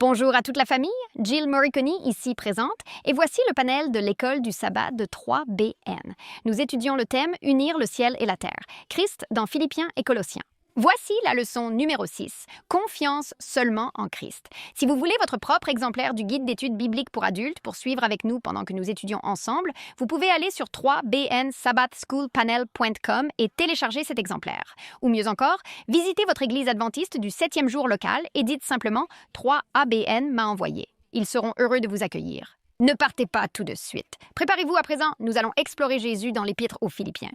Bonjour à toute la famille, Jill Morricone ici présente, et voici le panel de l'école du sabbat de 3BN. Nous étudions le thème « Unir le ciel et la terre », Christ dans Philippiens et Colossiens. Voici la leçon numéro 6, Confiance seulement en Christ. Si vous voulez votre propre exemplaire du guide d'études bibliques pour adultes pour suivre avec nous pendant que nous étudions ensemble, vous pouvez aller sur 3bnsabbathschoolpanel.com et télécharger cet exemplaire. Ou mieux encore, visitez votre église adventiste du 7e jour local et dites simplement « 3ABN m'a envoyé ». Ils seront heureux de vous accueillir. Ne partez pas tout de suite. Préparez-vous à présent, nous allons explorer Jésus dans l'Épître aux Philippiens.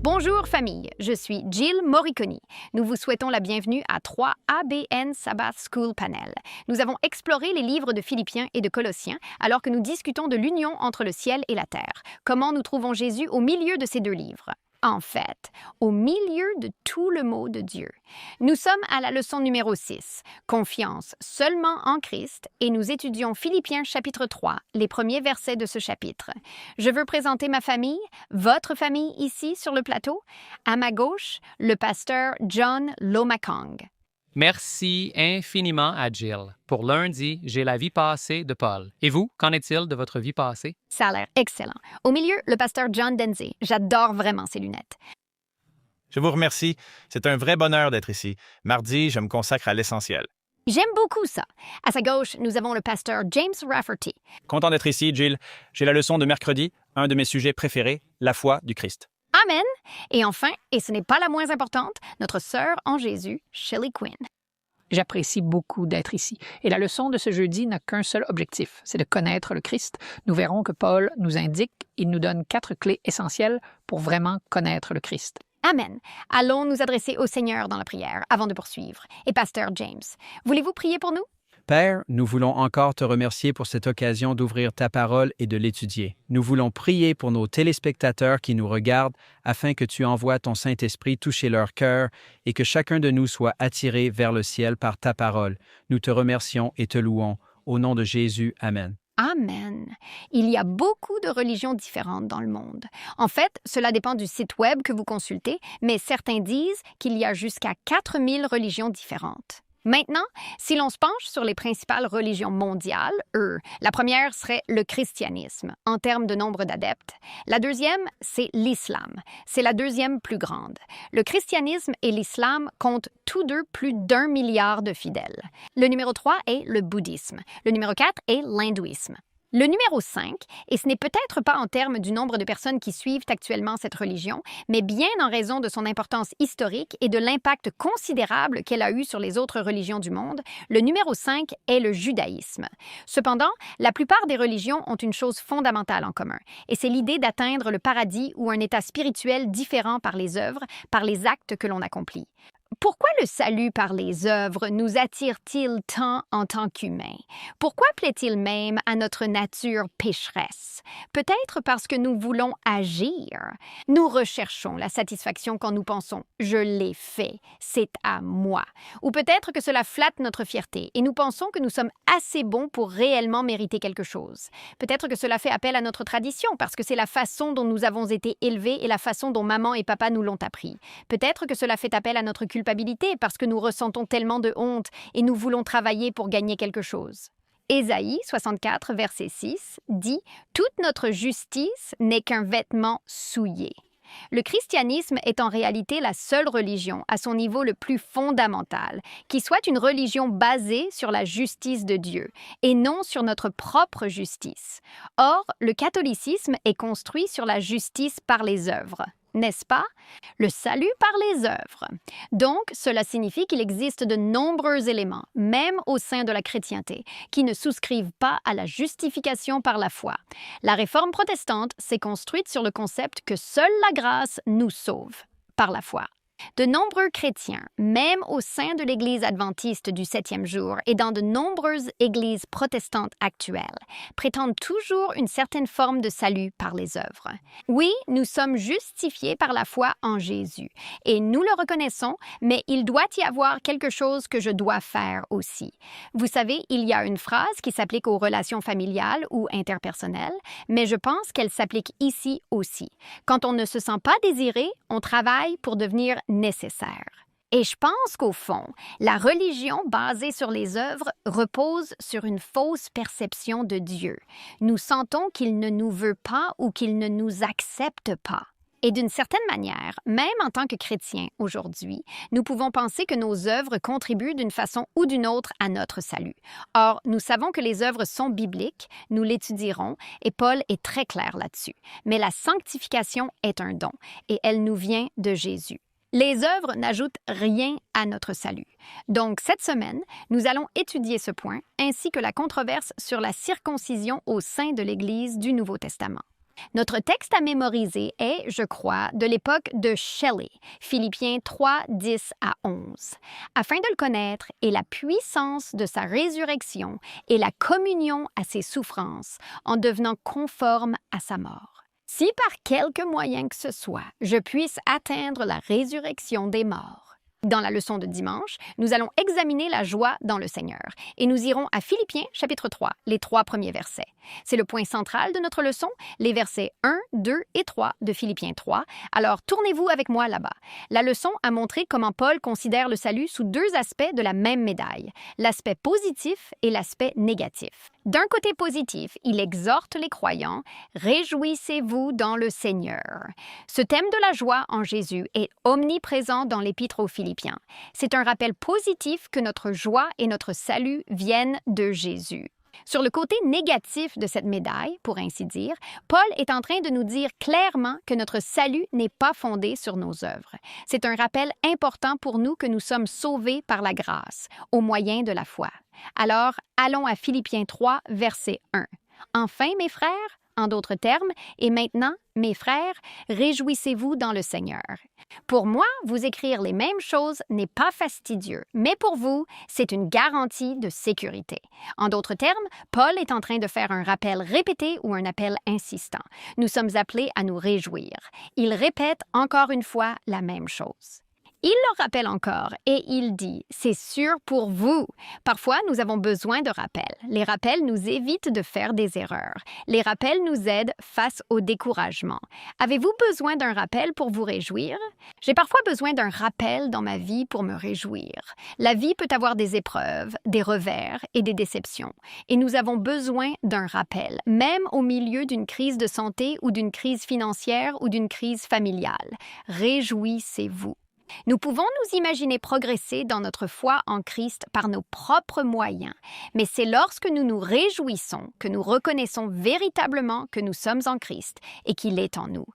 Bonjour famille, je suis Jill Morricone. Nous vous souhaitons la bienvenue à 3ABN Sabbath School Panel. Nous avons exploré les livres de Philippiens et de Colossiens alors que nous discutons de l'union entre le ciel et la terre. Comment nous trouvons Jésus au milieu de ces deux livres? En fait, au milieu de tout le mot de Dieu. Nous sommes à la leçon numéro 6, Confiance seulement en Christ, et nous étudions Philippiens chapitre 3, les premiers versets de ce chapitre. Je veux présenter ma famille, votre famille ici sur le plateau. À ma gauche, le pasteur John Lomakong. Merci infiniment à Jill. Pour lundi, j'ai la vie passée de Paul. Et vous, qu'en est-il de votre vie passée? Ça a l'air excellent. Au milieu, le pasteur John Denze. J'adore vraiment ses lunettes. Je vous remercie. C'est un vrai bonheur d'être ici. Mardi, je me consacre à l'essentiel. J'aime beaucoup ça. À sa gauche, nous avons le pasteur James Rafferty. Content d'être ici, Jill. J'ai la leçon de mercredi, un de mes sujets préférés, la foi du Christ. Amen. Et enfin, et ce n'est pas la moins importante, notre sœur en Jésus, Shelley Quinn. J'apprécie beaucoup d'être ici. Et la leçon de ce jeudi n'a qu'un seul objectif, c'est de connaître le Christ. Nous verrons que Paul nous indique, il nous donne 4 clés essentielles pour vraiment connaître le Christ. Amen. Allons nous adresser au Seigneur dans la prière avant de poursuivre. Et pasteur James, voulez-vous prier pour nous? Père, nous voulons encore te remercier pour cette occasion d'ouvrir ta parole et de l'étudier. Nous voulons prier pour nos téléspectateurs qui nous regardent afin que tu envoies ton Saint-Esprit toucher leur cœur et que chacun de nous soit attiré vers le ciel par ta parole. Nous te remercions et te louons. Au nom de Jésus, Amen. Amen. Il y a beaucoup de religions différentes dans le monde. En fait, cela dépend du site web que vous consultez, mais certains disent qu'il y a jusqu'à 4000 religions différentes. Maintenant, si l'on se penche sur les principales religions mondiales, la première serait le christianisme, en termes de nombre d'adeptes. La deuxième, c'est l'islam. C'est la deuxième plus grande. Le christianisme et l'islam comptent tous deux plus d'1 milliard de fidèles. Le numéro 3 est le bouddhisme. Le numéro 4 est l'hindouisme. Le numéro 5, et ce n'est peut-être pas en termes du nombre de personnes qui suivent actuellement cette religion, mais bien en raison de son importance historique et de l'impact considérable qu'elle a eu sur les autres religions du monde, le numéro 5 est le judaïsme. Cependant, la plupart des religions ont une chose fondamentale en commun, et c'est l'idée d'atteindre le paradis ou un état spirituel différent par les œuvres, par les actes que l'on accomplit. Pourquoi le salut par les œuvres nous attire-t-il tant en tant qu'humains? Pourquoi plaît-il même à notre nature pécheresse? Peut-être parce que nous voulons agir. Nous recherchons la satisfaction quand nous pensons « je l'ai fait, c'est à moi ». Ou peut-être que cela flatte notre fierté et nous pensons que nous sommes assez bons pour réellement mériter quelque chose. Peut-être que cela fait appel à notre tradition parce que c'est la façon dont nous avons été élevés et la façon dont maman et papa nous l'ont appris. Peut-être que cela fait appel à notre culpabilité parce que nous ressentons tellement de honte et nous voulons travailler pour gagner quelque chose. Ésaïe 64, verset 6 dit « Toute notre justice n'est qu'un vêtement souillé ». Le christianisme est en réalité la seule religion à son niveau le plus fondamental, qui soit une religion basée sur la justice de Dieu et non sur notre propre justice. Or, le catholicisme est construit sur la justice par les œuvres. N'est-ce pas? Le salut par les œuvres. Donc, cela signifie qu'il existe de nombreux éléments, même au sein de la chrétienté, qui ne souscrivent pas à la justification par la foi. La réforme protestante s'est construite sur le concept que seule la grâce nous sauve, par la foi. De nombreux chrétiens, même au sein de l'Église adventiste du 7e jour et dans de nombreuses églises protestantes actuelles, prétendent toujours une certaine forme de salut par les œuvres. Oui, nous sommes justifiés par la foi en Jésus et nous le reconnaissons, mais il doit y avoir quelque chose que je dois faire aussi. Vous savez, il y a une phrase qui s'applique aux relations familiales ou interpersonnelles, mais je pense qu'elle s'applique ici aussi. Quand on ne se sent pas désiré, on travaille pour devenir nécessaire. Et je pense qu'au fond, la religion basée sur les œuvres repose sur une fausse perception de Dieu. Nous sentons qu'il ne nous veut pas ou qu'il ne nous accepte pas. Et d'une certaine manière, même en tant que chrétiens aujourd'hui, nous pouvons penser que nos œuvres contribuent d'une façon ou d'une autre à notre salut. Or, nous savons que les œuvres sont bibliques, nous l'étudierons, et Paul est très clair là-dessus. Mais la sanctification est un don, et elle nous vient de Jésus. Les œuvres n'ajoutent rien à notre salut. Donc, cette semaine, nous allons étudier ce point, ainsi que la controverse sur la circoncision au sein de l'Église du Nouveau Testament. Notre texte à mémoriser est, je crois, de l'époque de Shelley, Philippiens 3, 10 à 11. Afin de le connaître et la puissance de sa résurrection et la communion à ses souffrances en devenant conforme à sa mort. Si par quelque moyen que ce soit, je puisse atteindre la résurrection des morts. Dans la leçon de dimanche, nous allons examiner la joie dans le Seigneur et nous irons à Philippiens chapitre 3, les 3 premiers versets. C'est le point central de notre leçon, les versets 1, 2 et 3 de Philippiens 3. Alors tournez-vous avec moi là-bas. La leçon a montré comment Paul considère le salut sous deux aspects de la même médaille, l'aspect positif et l'aspect négatif. D'un côté positif, il exhorte les croyants « Réjouissez-vous dans le Seigneur ». Ce thème de la joie en Jésus est omniprésent dans l'Épître aux Philippiens. C'est un rappel positif que notre joie et notre salut viennent de Jésus. Sur le côté négatif de cette médaille, pour ainsi dire, Paul est en train de nous dire clairement que notre salut n'est pas fondé sur nos œuvres. C'est un rappel important pour nous que nous sommes sauvés par la grâce, au moyen de la foi. Alors, allons à Philippiens 3, verset 1. « Enfin, mes frères, en d'autres termes, et maintenant, mes frères, réjouissez-vous dans le Seigneur. Pour moi, vous écrire les mêmes choses n'est pas fastidieux, mais pour vous, c'est une garantie de sécurité. En d'autres termes, Paul est en train de faire un rappel répété ou un appel insistant. Nous sommes appelés à nous réjouir. Il répète encore une fois la même chose. Il le rappelle encore et il dit « C'est sûr pour vous ». Parfois, nous avons besoin de rappels. Les rappels nous évitent de faire des erreurs. Les rappels nous aident face au découragement. Avez-vous besoin d'un rappel pour vous réjouir? J'ai parfois besoin d'un rappel dans ma vie pour me réjouir. La vie peut avoir des épreuves, des revers et des déceptions. Et nous avons besoin d'un rappel, même au milieu d'une crise de santé ou d'une crise financière ou d'une crise familiale. Réjouissez-vous. Nous pouvons nous imaginer progresser dans notre foi en Christ par nos propres moyens, mais c'est lorsque nous nous réjouissons que nous reconnaissons véritablement que nous sommes en Christ et qu'il est en nous.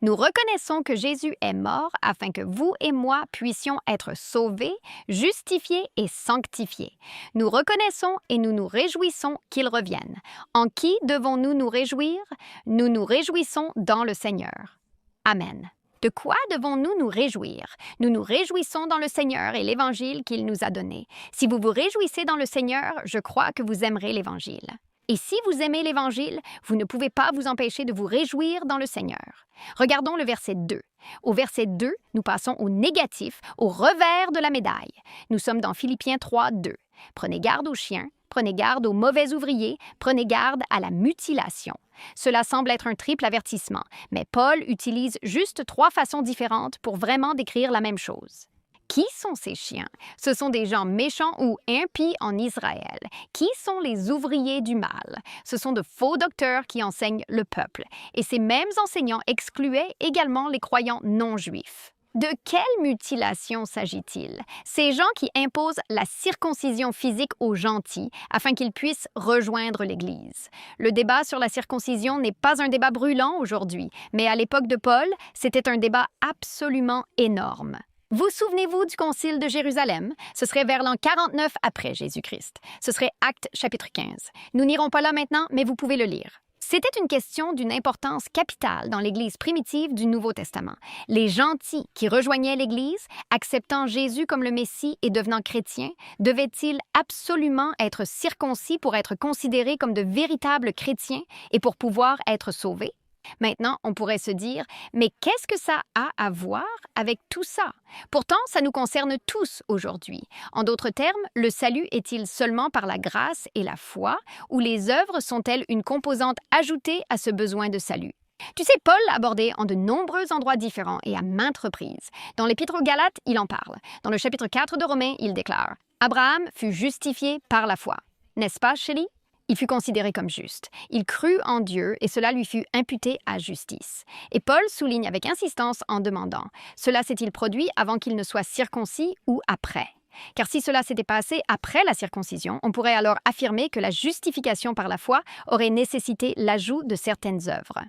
Nous reconnaissons que Jésus est mort afin que vous et moi puissions être sauvés, justifiés et sanctifiés. Nous reconnaissons et nous nous réjouissons qu'il revienne. En qui devons-nous nous réjouir? Nous nous réjouissons dans le Seigneur. Amen. De quoi devons-nous nous réjouir? Nous nous réjouissons dans le Seigneur et l'Évangile qu'il nous a donné. Si vous vous réjouissez dans le Seigneur, je crois que vous aimerez l'Évangile. Et si vous aimez l'Évangile, vous ne pouvez pas vous empêcher de vous réjouir dans le Seigneur. Regardons le verset 2. Au verset 2, nous passons au négatif, au revers de la médaille. Nous sommes dans Philippiens 3, 2. Prenez garde aux chiens, prenez garde aux mauvais ouvriers, prenez garde à la mutilation. Cela semble être un triple avertissement, mais Paul utilise juste 3 façons différentes pour vraiment décrire la même chose. Qui sont ces chiens? Ce sont des gens méchants ou impies en Israël. Qui sont les ouvriers du mal? Ce sont de faux docteurs qui enseignent le peuple. Et ces mêmes enseignants excluaient également les croyants non juifs. De quelle mutilation s'agit-il? Ces gens qui imposent la circoncision physique aux gentils afin qu'ils puissent rejoindre l'Église. Le débat sur la circoncision n'est pas un débat brûlant aujourd'hui, mais à l'époque de Paul, c'était un débat absolument énorme. Vous souvenez-vous du Concile de Jérusalem? Ce serait vers l'an 49 après Jésus-Christ. Ce serait Actes chapitre 15. Nous n'irons pas là maintenant, mais vous pouvez le lire. C'était une question d'une importance capitale dans l'Église primitive du Nouveau Testament. Les gentils qui rejoignaient l'Église, acceptant Jésus comme le Messie et devenant chrétiens, devaient-ils absolument être circoncis pour être considérés comme de véritables chrétiens et pour pouvoir être sauvés? Maintenant, on pourrait se dire, mais qu'est-ce que ça a à voir avec tout ça? Pourtant, ça nous concerne tous aujourd'hui. En d'autres termes, le salut est-il seulement par la grâce et la foi, ou les œuvres sont-elles une composante ajoutée à ce besoin de salut? Tu sais, Paul l'a abordé en de nombreux endroits différents et à maintes reprises. Dans l'Épître aux Galates, il en parle. Dans le chapitre 4 de Romains, il déclare « Abraham fut justifié par la foi. » N'est-ce pas, Shelley? Il fut considéré comme juste. Il crut en Dieu et cela lui fut imputé à justice. Et Paul souligne avec insistance en demandant « Cela s'est-il produit avant qu'il ne soit circoncis ou après ?» Car si cela s'était passé après la circoncision, on pourrait alors affirmer que la justification par la foi aurait nécessité l'ajout de certaines œuvres.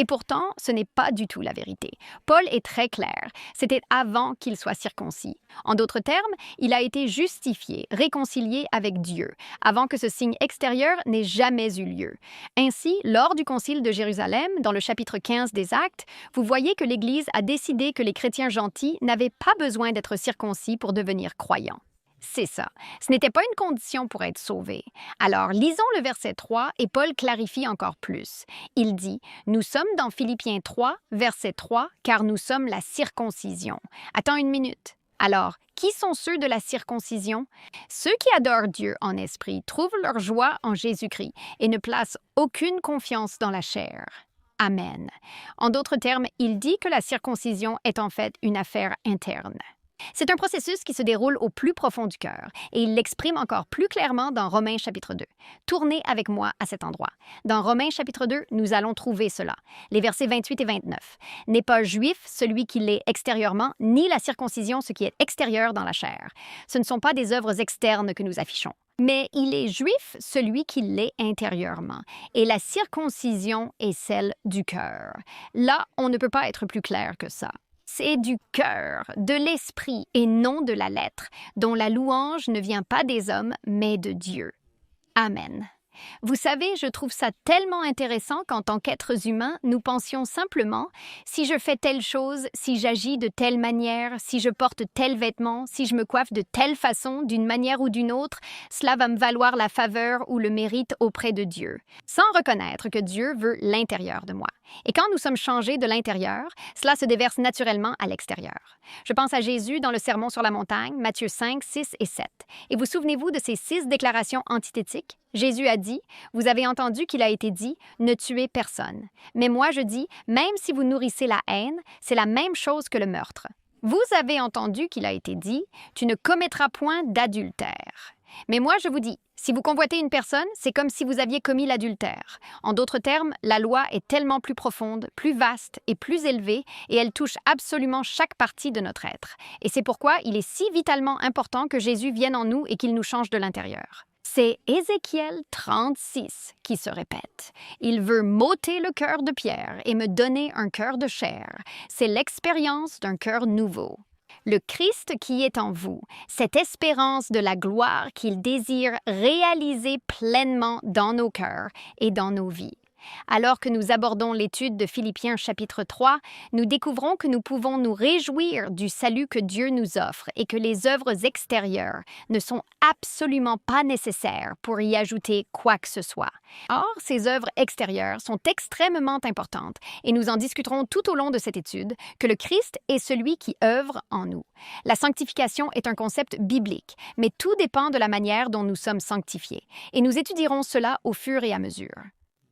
Et pourtant, ce n'est pas du tout la vérité. Paul est très clair. C'était avant qu'il soit circoncis. En d'autres termes, il a été justifié, réconcilié avec Dieu, avant que ce signe extérieur n'ait jamais eu lieu. Ainsi, lors du Concile de Jérusalem, dans le chapitre 15 des Actes, vous voyez que l'Église a décidé que les chrétiens gentils n'avaient pas besoin d'être circoncis pour devenir croyants. C'est ça. Ce n'était pas une condition pour être sauvé. Alors, lisons le verset 3 et Paul clarifie encore plus. Il dit « Nous sommes dans Philippiens 3, verset 3, car nous sommes la circoncision. » Attends une minute. Alors, qui sont ceux de la circoncision? Ceux qui adorent Dieu en esprit trouvent leur joie en Jésus-Christ et ne placent aucune confiance dans la chair. Amen. En d'autres termes, il dit que la circoncision est en fait une affaire interne. C'est un processus qui se déroule au plus profond du cœur et il l'exprime encore plus clairement dans Romains chapitre 2. Tournez avec moi à cet endroit. Dans Romains chapitre 2, nous allons trouver cela. Les versets 28 et 29. « N'est pas juif celui qui l'est extérieurement, ni la circoncision ce qui est extérieur dans la chair. Ce ne sont pas des œuvres externes que nous affichons. Mais il est juif celui qui l'est intérieurement, et la circoncision est celle du cœur. » Là, on ne peut pas être plus clair que ça. C'est du cœur, de l'esprit et non de la lettre, dont la louange ne vient pas des hommes, mais de Dieu. Amen. Vous savez, je trouve ça tellement intéressant qu'en tant qu'êtres humains, nous pensions simplement « si je fais telle chose, si j'agis de telle manière, si je porte tel vêtement, si je me coiffe de telle façon, d'une manière ou d'une autre, cela va me valoir la faveur ou le mérite auprès de Dieu. » Sans reconnaître que Dieu veut l'intérieur de moi. Et quand nous sommes changés de l'intérieur, cela se déverse naturellement à l'extérieur. Je pense à Jésus dans le Sermon sur la montagne, Matthieu 5, 6 et 7. Et vous souvenez-vous de ces 6 déclarations antithétiques? Jésus a dit, « Vous avez entendu qu'il a été dit, ne tuez personne. Mais moi je dis, même si vous nourrissez la haine, c'est la même chose que le meurtre. Vous avez entendu qu'il a été dit, tu ne commettras point d'adultère. Mais moi je vous dis, si vous convoitez une personne, c'est comme si vous aviez commis l'adultère. En d'autres termes, la loi est tellement plus profonde, plus vaste et plus élevée, et elle touche absolument chaque partie de notre être. Et c'est pourquoi il est si vitalement important que Jésus vienne en nous et qu'il nous change de l'intérieur. C'est Ézéchiel 36 qui se répète. Il veut m'ôter le cœur de pierre et me donner un cœur de chair. C'est l'expérience d'un cœur nouveau. Le Christ qui est en vous, cette espérance de la gloire qu'il désire réaliser pleinement dans nos cœurs et dans nos vies. Alors que nous abordons l'étude de Philippiens chapitre 3, nous découvrons que nous pouvons nous réjouir du salut que Dieu nous offre et que les œuvres extérieures ne sont absolument pas nécessaires pour y ajouter quoi que ce soit. Or, ces œuvres extérieures sont extrêmement importantes et nous en discuterons tout au long de cette étude que le Christ est celui qui œuvre en nous. La sanctification est un concept biblique, mais tout dépend de la manière dont nous sommes sanctifiés et nous étudierons cela au fur et à mesure.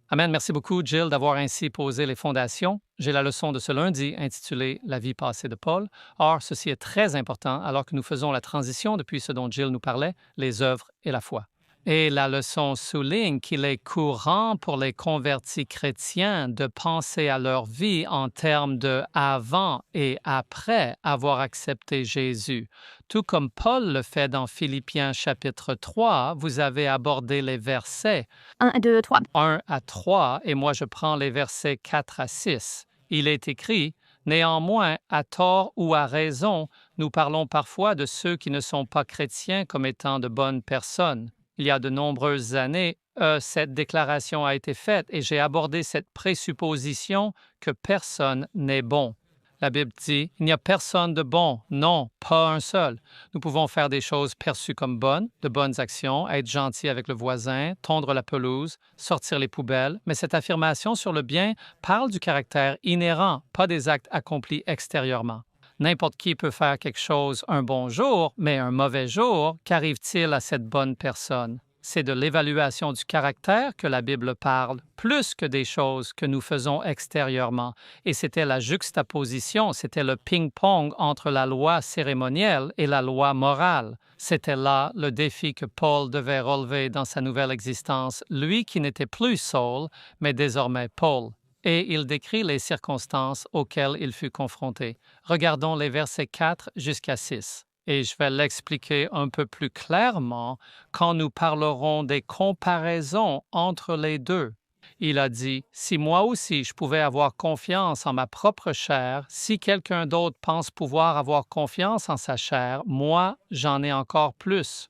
Amen. Merci beaucoup, Jill, d'avoir ainsi posé les fondations. J'ai la leçon de ce lundi intitulée « La vie passée de Paul ». Or, ceci est très important alors que nous faisons la transition depuis ce dont Jill nous parlait, les œuvres et la foi. Et la leçon souligne qu'il est courant pour les convertis chrétiens de penser à leur vie en termes de avant et après avoir accepté Jésus. Tout comme Paul le fait dans Philippiens chapitre 3, vous avez abordé les versets 1, 2, 3. 1 à 3 et moi je prends les versets 4 à 6. Il est écrit « Néanmoins, à tort ou à raison, nous parlons parfois de ceux qui ne sont pas chrétiens comme étant de bonnes personnes. » Il y a de nombreuses années, cette déclaration a été faite et j'ai abordé cette présupposition que personne n'est bon. La Bible dit, il n'y a personne de bon, non, pas un seul. Nous pouvons faire des choses perçues comme bonnes, de bonnes actions, être gentil avec le voisin, tondre la pelouse, sortir les poubelles, mais cette affirmation sur le bien parle du caractère inhérent, pas des actes accomplis extérieurement. N'importe qui peut faire quelque chose un bon jour, mais un mauvais jour, qu'arrive-t-il à cette bonne personne? C'est de l'évaluation du caractère que la Bible parle, plus que des choses que nous faisons extérieurement. Et c'était la juxtaposition, c'était le ping-pong entre la loi cérémonielle et la loi morale. C'était là le défi que Paul devait relever dans sa nouvelle existence, lui qui n'était plus Saul, mais désormais Paul. Et il décrit les circonstances auxquelles il fut confronté. Regardons les versets 4 jusqu'à 6. Et je vais l'expliquer un peu plus clairement quand nous parlerons des comparaisons entre les deux. Il a dit, « Si moi aussi je pouvais avoir confiance en ma propre chair, si quelqu'un d'autre pense pouvoir avoir confiance en sa chair, moi j'en ai encore plus. »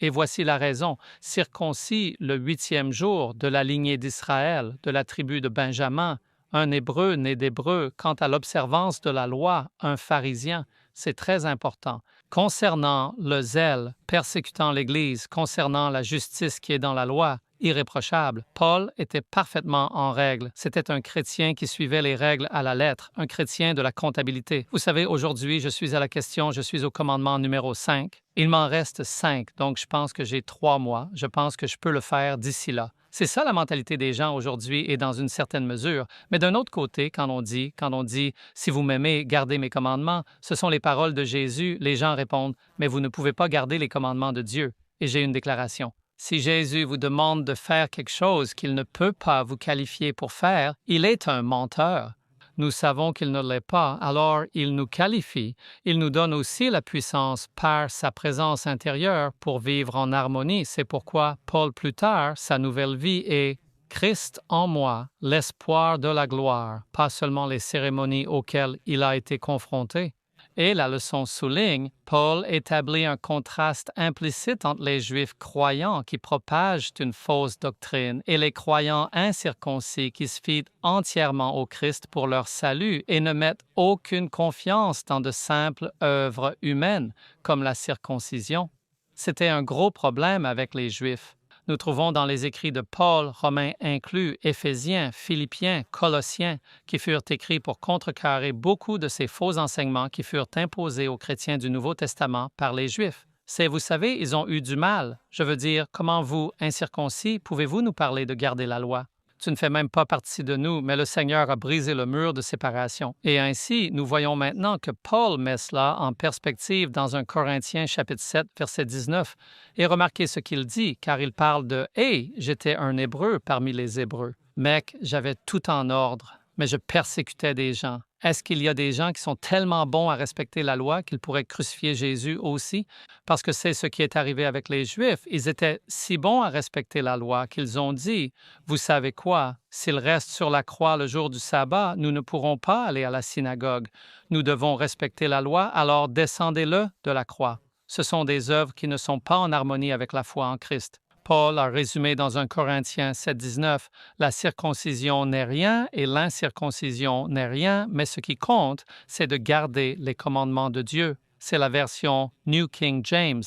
Et voici la raison, circoncis le 8e jour de la lignée d'Israël, de la tribu de Benjamin, un Hébreu né d'Hébreu, quant à l'observance de la loi, un pharisien. C'est très important. Concernant le zèle persécutant l'Église, concernant la justice qui est dans la loi, irréprochable, Paul était parfaitement en règle. C'était un chrétien qui suivait les règles à la lettre, un chrétien de la comptabilité. Vous savez, aujourd'hui, je suis à la question, je suis au commandement numéro 5. Il m'en reste 5, donc je pense que j'ai 3 mois. Je pense que je peux le faire d'ici là. C'est ça la mentalité des gens aujourd'hui et dans une certaine mesure. Mais d'un autre côté, quand on dit « Si vous m'aimez, gardez mes commandements », ce sont les paroles de Jésus. Les gens répondent « Mais vous ne pouvez pas garder les commandements de Dieu. » Et j'ai une déclaration. Si Jésus vous demande de faire quelque chose qu'il ne peut pas vous qualifier pour faire, il est un menteur. Nous savons qu'il ne l'est pas, alors il nous qualifie. Il nous donne aussi la puissance par sa présence intérieure pour vivre en harmonie. C'est pourquoi Paul plus tard, sa nouvelle vie est « Christ en moi, l'espoir de la gloire », pas seulement les cérémonies auxquelles il a été confronté. Et la leçon souligne, Paul établit un contraste implicite entre les Juifs croyants qui propagent une fausse doctrine et les croyants incirconcis qui se fient entièrement au Christ pour leur salut et ne mettent aucune confiance dans de simples œuvres humaines, comme la circoncision. C'était un gros problème avec les Juifs. Nous trouvons dans les écrits de Paul, Romains inclus, Éphésiens, Philippiens, Colossiens, qui furent écrits pour contrecarrer beaucoup de ces faux enseignements qui furent imposés aux chrétiens du Nouveau Testament par les Juifs. Vous savez, ils ont eu du mal. Je veux dire, comment vous, incirconcis, pouvez-vous nous parler de garder la loi? Tu ne fais même pas partie de nous, mais le Seigneur a brisé le mur de séparation. Et ainsi, nous voyons maintenant que Paul met cela en perspective dans 1 Corinthiens chapitre 7, verset 19. Et remarquez ce qu'il dit, car il parle de « Hey, j'étais un Hébreu parmi les Hébreux. Mec, j'avais tout en ordre, mais je persécutais des gens. » Est-ce qu'il y a des gens qui sont tellement bons à respecter la loi qu'ils pourraient crucifier Jésus aussi? Parce que c'est ce qui est arrivé avec les Juifs. Ils étaient si bons à respecter la loi qu'ils ont dit, « Vous savez quoi? S'il reste sur la croix le jour du sabbat, nous ne pourrons pas aller à la synagogue. Nous devons respecter la loi, alors descendez-le de la croix. » Ce sont des œuvres qui ne sont pas en harmonie avec la foi en Christ. Paul a résumé dans 1 Corinthiens 7,19 « La circoncision n'est rien et l'incirconcision n'est rien, mais ce qui compte, c'est de garder les commandements de Dieu. » C'est la version New King James.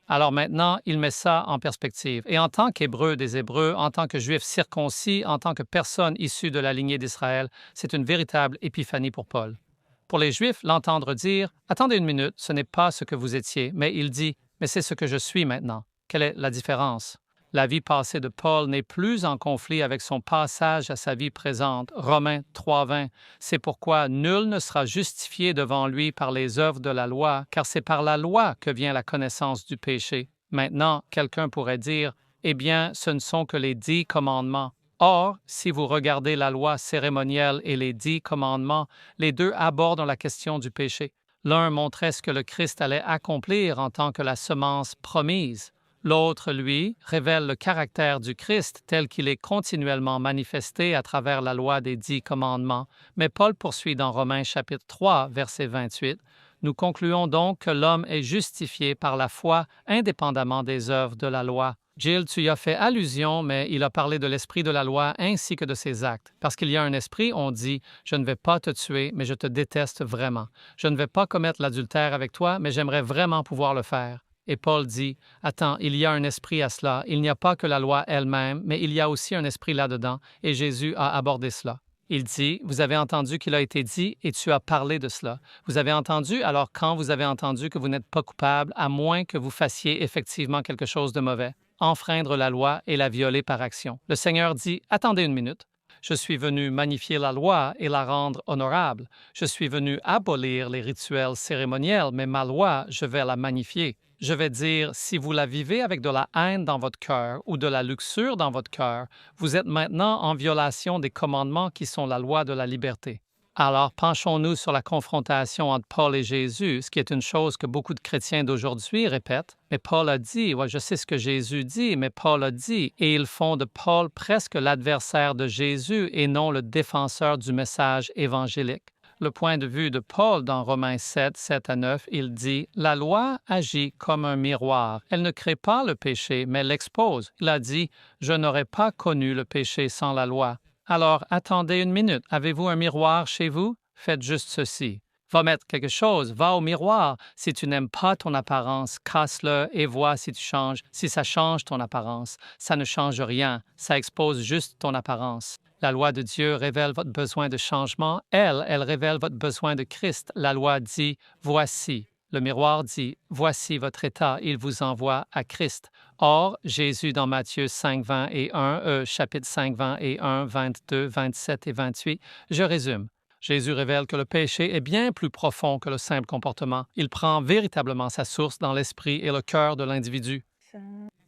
Alors maintenant, il met ça en perspective. Et en tant qu'Hébreu des Hébreux, en tant que Juif circoncis, en tant que personne issue de la lignée d'Israël, c'est une véritable épiphanie pour Paul. Pour les Juifs, l'entendre dire « Attendez une minute, ce n'est pas ce que vous étiez. » Mais il dit « Mais c'est ce que je suis maintenant. » Quelle est la différence? La vie passée de Paul n'est plus en conflit avec son passage à sa vie présente. Romains 3,20. C'est pourquoi nul ne sera justifié devant lui par les œuvres de la loi, car c'est par la loi que vient la connaissance du péché. Maintenant, quelqu'un pourrait dire, eh bien, ce ne sont que les 10 commandements. Or, si vous regardez la loi cérémonielle et les 10 commandements, les deux abordent la question du péché. L'un montrait ce que le Christ allait accomplir en tant que la semence promise. L'autre, lui, révèle le caractère du Christ tel qu'il est continuellement manifesté à travers la loi des 10 commandements. Mais Paul poursuit dans Romains chapitre 3, verset 28. Nous concluons donc que l'homme est justifié par la foi indépendamment des œuvres de la loi. Jill, tu y as fait allusion, mais il a parlé de l'esprit de la loi ainsi que de ses actes. Parce qu'il y a un esprit, on dit « Je ne vais pas te tuer, mais je te déteste vraiment. Je ne vais pas commettre l'adultère avec toi, mais j'aimerais vraiment pouvoir le faire. » Et Paul dit « Attends, il y a un esprit à cela. Il n'y a pas que la loi elle-même, mais il y a aussi un esprit là-dedans. » Et Jésus a abordé cela. Il dit, vous avez entendu qu'il a été dit et tu as parlé de cela. Vous avez entendu, alors quand vous avez entendu que vous n'êtes pas coupable, à moins que vous fassiez effectivement quelque chose de mauvais, enfreindre la loi et la violer par action. Le Seigneur dit, attendez une minute. Je suis venu magnifier la loi et la rendre honorable. Je suis venu abolir les rituels cérémoniels, mais ma loi, je vais la magnifier. Je vais dire, si vous la vivez avec de la haine dans votre cœur ou de la luxure dans votre cœur, vous êtes maintenant en violation des commandements qui sont la loi de la liberté. Alors, penchons-nous sur la confrontation entre Paul et Jésus, ce qui est une chose que beaucoup de chrétiens d'aujourd'hui répètent. Mais Paul a dit, je sais ce que Jésus dit, mais Paul a dit, et ils font de Paul presque l'adversaire de Jésus et non le défenseur du message évangélique. Le point de vue de Paul dans Romains 7, 7-9, il dit « La loi agit comme un miroir. Elle ne crée pas le péché, mais l'expose. » Il a dit « Je n'aurais pas connu le péché sans la loi. » Alors, attendez une minute. Avez-vous un miroir chez vous? Faites juste ceci. Va mettre quelque chose, va au miroir. Si tu n'aimes pas ton apparence, casse-le et vois si tu changes. Si ça change ton apparence, ça ne change rien. Ça expose juste ton apparence. La loi de Dieu révèle votre besoin de changement. Elle révèle votre besoin de Christ. La loi dit « Voici ». Le miroir dit « Voici votre état ». Il vous envoie à Christ. Or, Jésus dans Matthieu 5, 20 et 1, chapitre 5, 20 et 1, 22, 27 et 28, je résume. Jésus révèle que le péché est bien plus profond que le simple comportement. Il prend véritablement sa source dans l'esprit et le cœur de l'individu.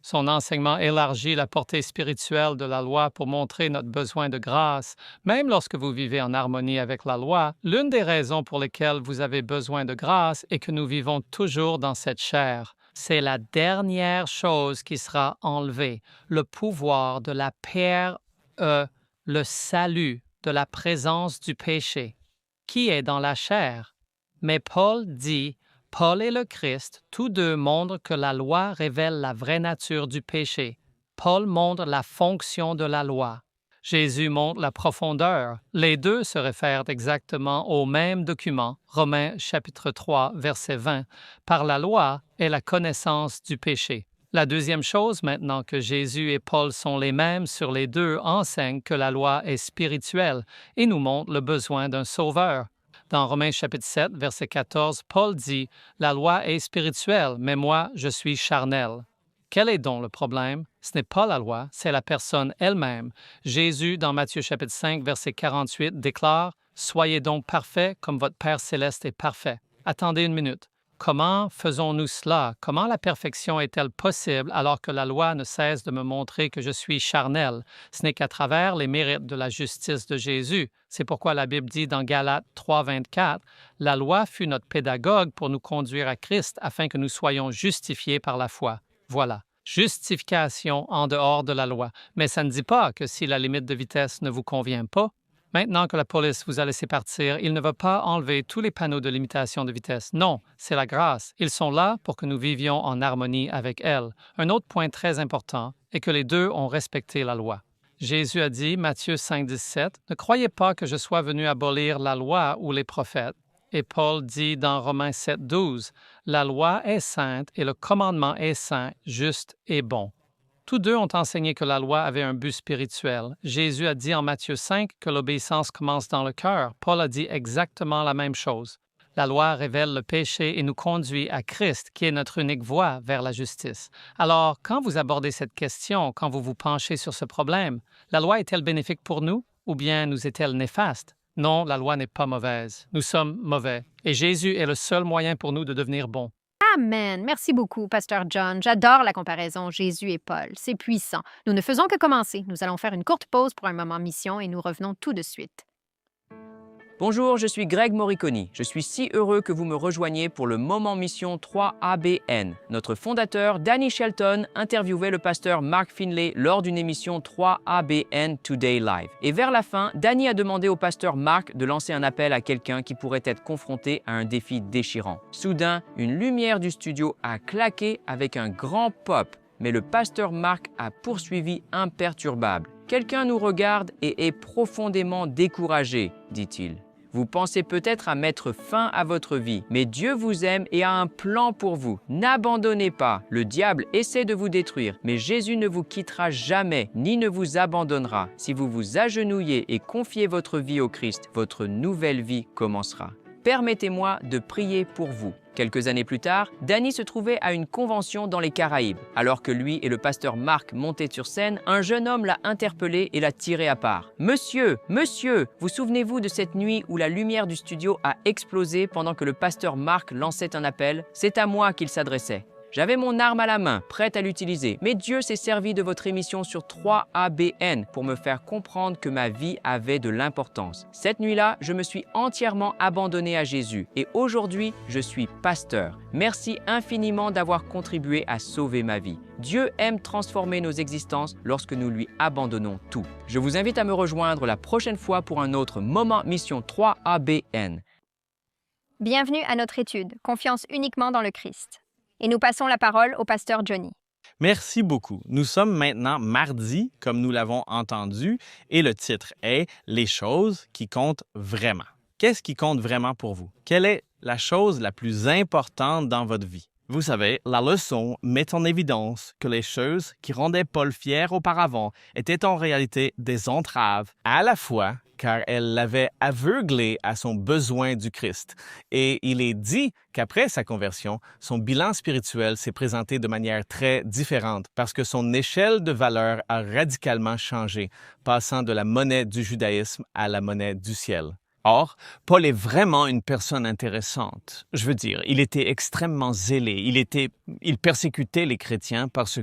Son enseignement élargit la portée spirituelle de la loi pour montrer notre besoin de grâce. Même lorsque vous vivez en harmonie avec la loi, l'une des raisons pour lesquelles vous avez besoin de grâce est que nous vivons toujours dans cette chair. C'est la dernière chose qui sera enlevée, le pouvoir de la paix, le salut de la présence du péché, qui est dans la chair. Mais Paul dit, Paul et le Christ, tous deux montrent que la loi révèle la vraie nature du péché. Paul montre la fonction de la loi. Jésus montre la profondeur. Les deux se réfèrent exactement au même document, Romains chapitre 3, verset 20, par la loi et la connaissance du péché. La deuxième chose, maintenant que Jésus et Paul sont les mêmes sur les deux, enseigne que la loi est spirituelle et nous montre le besoin d'un sauveur. Dans Romains chapitre 7, verset 14, Paul dit « La loi est spirituelle, mais moi, je suis charnel. » Quel est donc le problème? Ce n'est pas la loi, c'est la personne elle-même. Jésus, dans Matthieu chapitre 5, verset 48, déclare « Soyez donc parfaits comme votre Père céleste est parfait. » Attendez une minute. Comment faisons-nous cela? Comment la perfection est-elle possible alors que la loi ne cesse de me montrer que je suis charnel? Ce n'est qu'à travers les mérites de la justice de Jésus. C'est pourquoi la Bible dit dans Galates 3, 24, « La loi fut notre pédagogue pour nous conduire à Christ afin que nous soyons justifiés par la foi. » Voilà. Justification en dehors de la loi. Mais ça ne dit pas que si la limite de vitesse ne vous convient pas, maintenant que la police vous a laissé partir, il ne va pas enlever tous les panneaux de limitation de vitesse. Non, c'est la grâce. Ils sont là pour que nous vivions en harmonie avec elle. Un autre point très important est que les deux ont respecté la loi. Jésus a dit, Matthieu 5, 17, « Ne croyez pas que je sois venu abolir la loi ou les prophètes. » Et Paul dit dans Romains 7, 12, « La loi est sainte et le commandement est saint, juste et bon. » Tous deux ont enseigné que la loi avait un but spirituel. Jésus a dit en Matthieu 5 que l'obéissance commence dans le cœur. Paul a dit exactement la même chose. La loi révèle le péché et nous conduit à Christ, qui est notre unique voie vers la justice. Alors, quand vous abordez cette question, quand vous vous penchez sur ce problème, la loi est-elle bénéfique pour nous ou bien nous est-elle néfaste? Non, la loi n'est pas mauvaise. Nous sommes mauvais. Et Jésus est le seul moyen pour nous de devenir bons. Amen. Merci beaucoup, Pasteur John. J'adore la comparaison Jésus et Paul. C'est puissant. Nous ne faisons que commencer. Nous allons faire une courte pause pour un moment mission et nous revenons tout de suite. Bonjour, je suis Greg Morriconi. Je suis si heureux que vous me rejoigniez pour le Moment Mission 3ABN. Notre fondateur, Danny Shelton, interviewait le pasteur Mark Finlay lors d'une émission 3ABN Today Live. Et vers la fin, Danny a demandé au pasteur Mark de lancer un appel à quelqu'un qui pourrait être confronté à un défi déchirant. Soudain, une lumière du studio a claqué avec un grand pop. Mais le pasteur Marc a poursuivi imperturbable. « Quelqu'un nous regarde et est profondément découragé, dit-il. Vous pensez peut-être à mettre fin à votre vie, mais Dieu vous aime et a un plan pour vous. N'abandonnez pas. Le diable essaie de vous détruire, mais Jésus ne vous quittera jamais, ni ne vous abandonnera. Si vous vous agenouillez et confiez votre vie au Christ, votre nouvelle vie commencera. Permettez-moi de prier pour vous. » Quelques années plus tard, Danny se trouvait à une convention dans les Caraïbes. Alors que lui et le pasteur Marc montaient sur scène, un jeune homme l'a interpellé et l'a tiré à part. « Monsieur, monsieur, vous souvenez-vous de cette nuit où la lumière du studio a explosé pendant que le pasteur Marc lançait un appel? C'est à moi qu'il s'adressait. J'avais mon arme à la main, prête à l'utiliser, mais Dieu s'est servi de votre émission sur 3ABN pour me faire comprendre que ma vie avait de l'importance. Cette nuit-là, je me suis entièrement abandonné à Jésus et aujourd'hui, je suis pasteur. Merci infiniment d'avoir contribué à sauver ma vie. Dieu aime transformer nos existences lorsque nous lui abandonnons tout. Je vous invite à me rejoindre la prochaine fois pour un autre Moment Mission 3ABN. Bienvenue à notre étude, Confiance uniquement dans le Christ. Et nous passons la parole au pasteur Johnny. Merci beaucoup. Nous sommes maintenant mardi, comme nous l'avons entendu, et le titre est « Les choses qui comptent vraiment ». Qu'est-ce qui compte vraiment pour vous? Quelle est la chose la plus importante dans votre vie? Vous savez, la leçon met en évidence que les choses qui rendaient Paul fier auparavant étaient en réalité des entraves, à la fois car elles l'avaient aveuglé à son besoin du Christ. Et il est dit qu'après sa conversion, son bilan spirituel s'est présenté de manière très différente parce que son échelle de valeur a radicalement changé, passant de la monnaie du judaïsme à la monnaie du ciel. Or, Paul est vraiment une personne intéressante. Je veux dire, il était extrêmement zélé. Il persécutait les chrétiens parce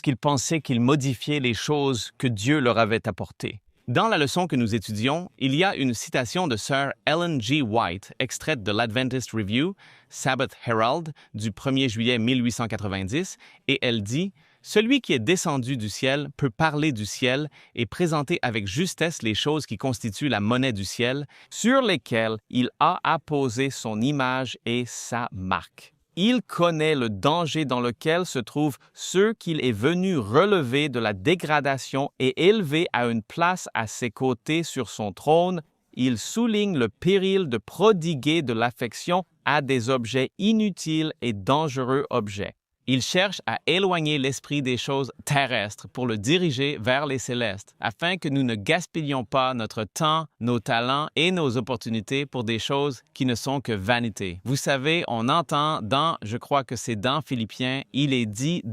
qu'il pensait qu'il modifiait les choses que Dieu leur avait apportées. Dans la leçon que nous étudions, il y a une citation de Sir Ellen G. White, extraite de l'Adventist Review, Sabbath Herald, du 1er juillet 1890, et elle dit « Celui qui est descendu du ciel peut parler du ciel et présenter avec justesse les choses qui constituent la monnaie du ciel, sur lesquelles il a apposé son image et sa marque. Il connaît le danger dans lequel se trouvent ceux qu'il est venu relever de la dégradation et élever à une place à ses côtés sur son trône. Il souligne le péril de prodiguer de l'affection à des objets inutiles et dangereux objets. Il cherche à éloigner l'esprit des choses terrestres pour le diriger vers les célestes, afin que nous ne gaspillions pas notre temps, nos talents et nos opportunités pour des choses qui ne sont que vanité. Vous savez, on entend je crois que c'est dans Philippiens, il est dit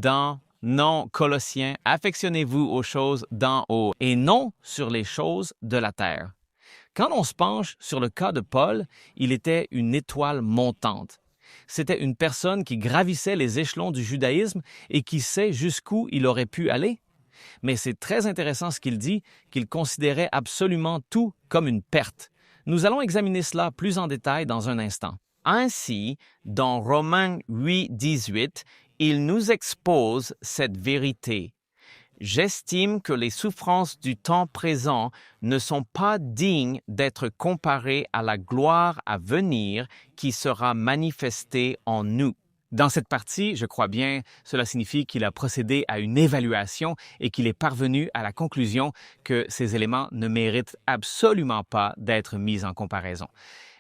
non, Colossiens, affectionnez-vous aux choses d'en haut et non sur les choses de la terre. Quand on se penche sur le cas de Paul, il était une étoile montante. C'était une personne qui gravissait les échelons du judaïsme et qui sait jusqu'où il aurait pu aller. Mais c'est très intéressant ce qu'il dit, qu'il considérait absolument tout comme une perte. Nous allons examiner cela plus en détail dans un instant. Ainsi, dans Romains 8, 18, il nous expose cette vérité. J'estime que les souffrances du temps présent ne sont pas dignes d'être comparées à la gloire à venir qui sera manifestée en nous. Dans cette partie, je crois bien, cela signifie qu'il a procédé à une évaluation et qu'il est parvenu à la conclusion que ces éléments ne méritent absolument pas d'être mis en comparaison.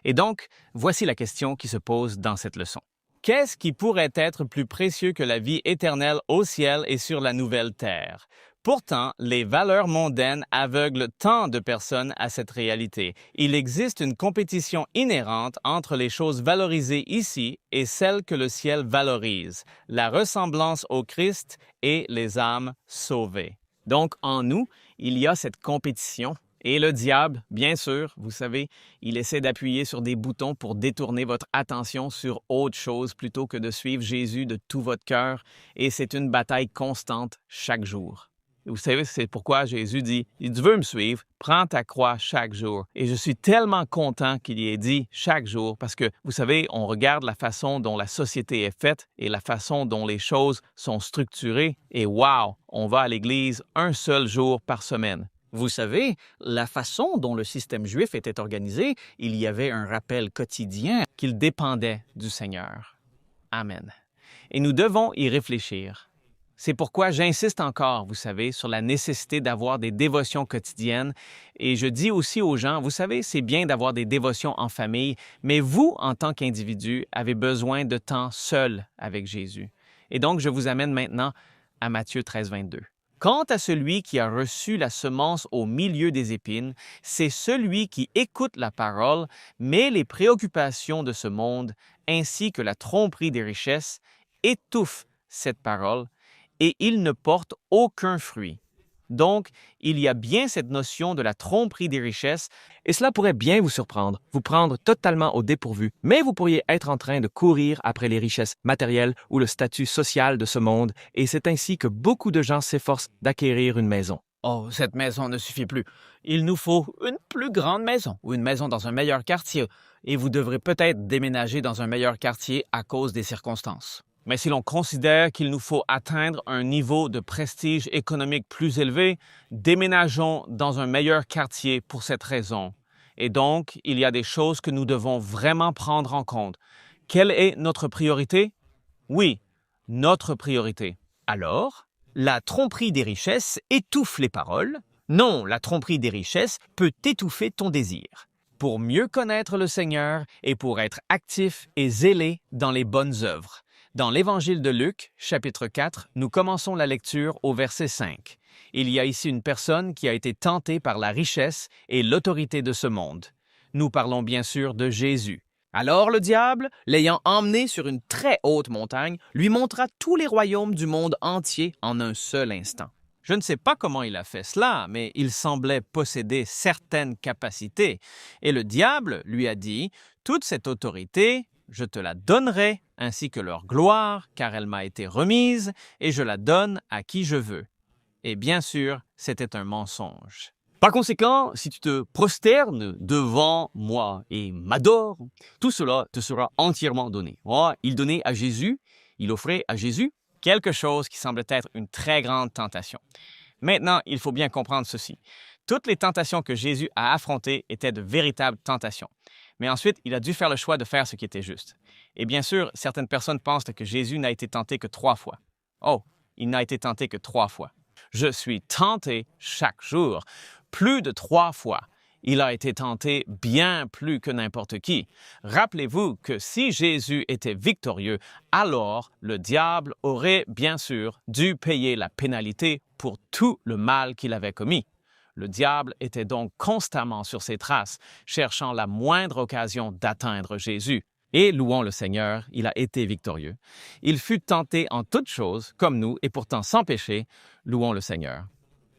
Et donc, voici la question qui se pose dans cette leçon. Qu'est-ce qui pourrait être plus précieux que la vie éternelle au ciel et sur la nouvelle terre? Pourtant, les valeurs mondaines aveuglent tant de personnes à cette réalité. Il existe une compétition inhérente entre les choses valorisées ici et celles que le ciel valorise, la ressemblance au Christ et les âmes sauvées. Donc, en nous, il y a cette compétition. Et le diable, bien sûr, vous savez, il essaie d'appuyer sur des boutons pour détourner votre attention sur autre chose plutôt que de suivre Jésus de tout votre cœur. Et c'est une bataille constante chaque jour. Vous savez, c'est pourquoi Jésus dit « Tu veux me suivre, prends ta croix chaque jour. » Et je suis tellement content qu'il y ait dit « chaque jour » parce que, vous savez, on regarde la façon dont la société est faite et la façon dont les choses sont structurées et wow, on va à l'église un seul jour par semaine. Vous savez, la façon dont le système juif était organisé, il y avait un rappel quotidien qu'il dépendait du Seigneur. Amen. Et nous devons y réfléchir. C'est pourquoi j'insiste encore, vous savez, sur la nécessité d'avoir des dévotions quotidiennes. Et je dis aussi aux gens, vous savez, c'est bien d'avoir des dévotions en famille, mais vous, en tant qu'individu, avez besoin de temps seul avec Jésus. Et donc, je vous amène maintenant à Matthieu 13, 22. Quant à celui qui a reçu la semence au milieu des épines, c'est celui qui écoute la parole, mais les préoccupations de ce monde, ainsi que la tromperie des richesses, étouffent cette parole et il ne porte aucun fruit. Donc, il y a bien cette notion de la tromperie des richesses, Et cela pourrait bien vous surprendre, vous prendre totalement au dépourvu, mais vous pourriez être en train de courir après les richesses matérielles ou le statut social de ce monde, et c'est ainsi que beaucoup de gens s'efforcent d'acquérir une maison. Oh, cette maison ne suffit plus. Il nous faut une plus grande maison ou une maison dans un meilleur quartier, et vous devrez peut-être déménager dans un meilleur quartier à cause des circonstances. mais si l'on considère qu'il nous faut atteindre un niveau de prestige économique plus élevé, déménageons dans un meilleur quartier pour cette raison. Et donc, il y a des choses que nous devons vraiment prendre en compte. Quelle est notre priorité? Oui, notre priorité. Alors, la tromperie des richesses étouffe les paroles. Non, la tromperie des richesses peut étouffer ton désir. Pour mieux connaître le Seigneur et pour être actif et zélé dans les bonnes œuvres. Dans l'Évangile de Luc, chapitre 4, nous commençons la lecture au verset 5. Il y a ici une personne qui a été tentée par la richesse et l'autorité de ce monde. Nous parlons bien sûr de Jésus. Alors le diable, l'ayant emmené sur une très haute montagne, lui montra tous les royaumes du monde entier en un seul instant. Je ne sais pas comment il a fait cela, mais il semblait posséder certaines capacités. Et le diable lui a dit, « Toute cette autorité, je te la donnerai, ainsi que leur gloire, car elle m'a été remise, et je la donne à qui je veux. » Et bien sûr, c'était un mensonge. Par conséquent, si tu te prosternes devant moi et m'adores, tout cela te sera entièrement donné. Oh, il donnait à Jésus, il offrait à Jésus Quelque chose qui semble être une très grande tentation. Maintenant, il faut bien comprendre ceci. Toutes les tentations que Jésus a affrontées étaient de véritables tentations. Mais ensuite, il a dû faire le choix de faire ce qui était juste. Et bien sûr, certaines personnes pensent que Jésus n'a été tenté que 3 fois. Oh, il n'a été tenté que 3 fois. Je suis tenté chaque jour, plus de 3 fois. Il a été tenté bien plus que n'importe qui. Rappelez-vous que si Jésus était victorieux, alors le diable aurait bien sûr dû payer la pénalité pour tout le mal qu'il avait commis. Le diable était donc constamment sur ses traces, cherchant la moindre occasion d'atteindre Jésus. Et louons le Seigneur, il a été victorieux. Il fut tenté en toutes choses, comme nous, et pourtant sans péché. Louons le Seigneur.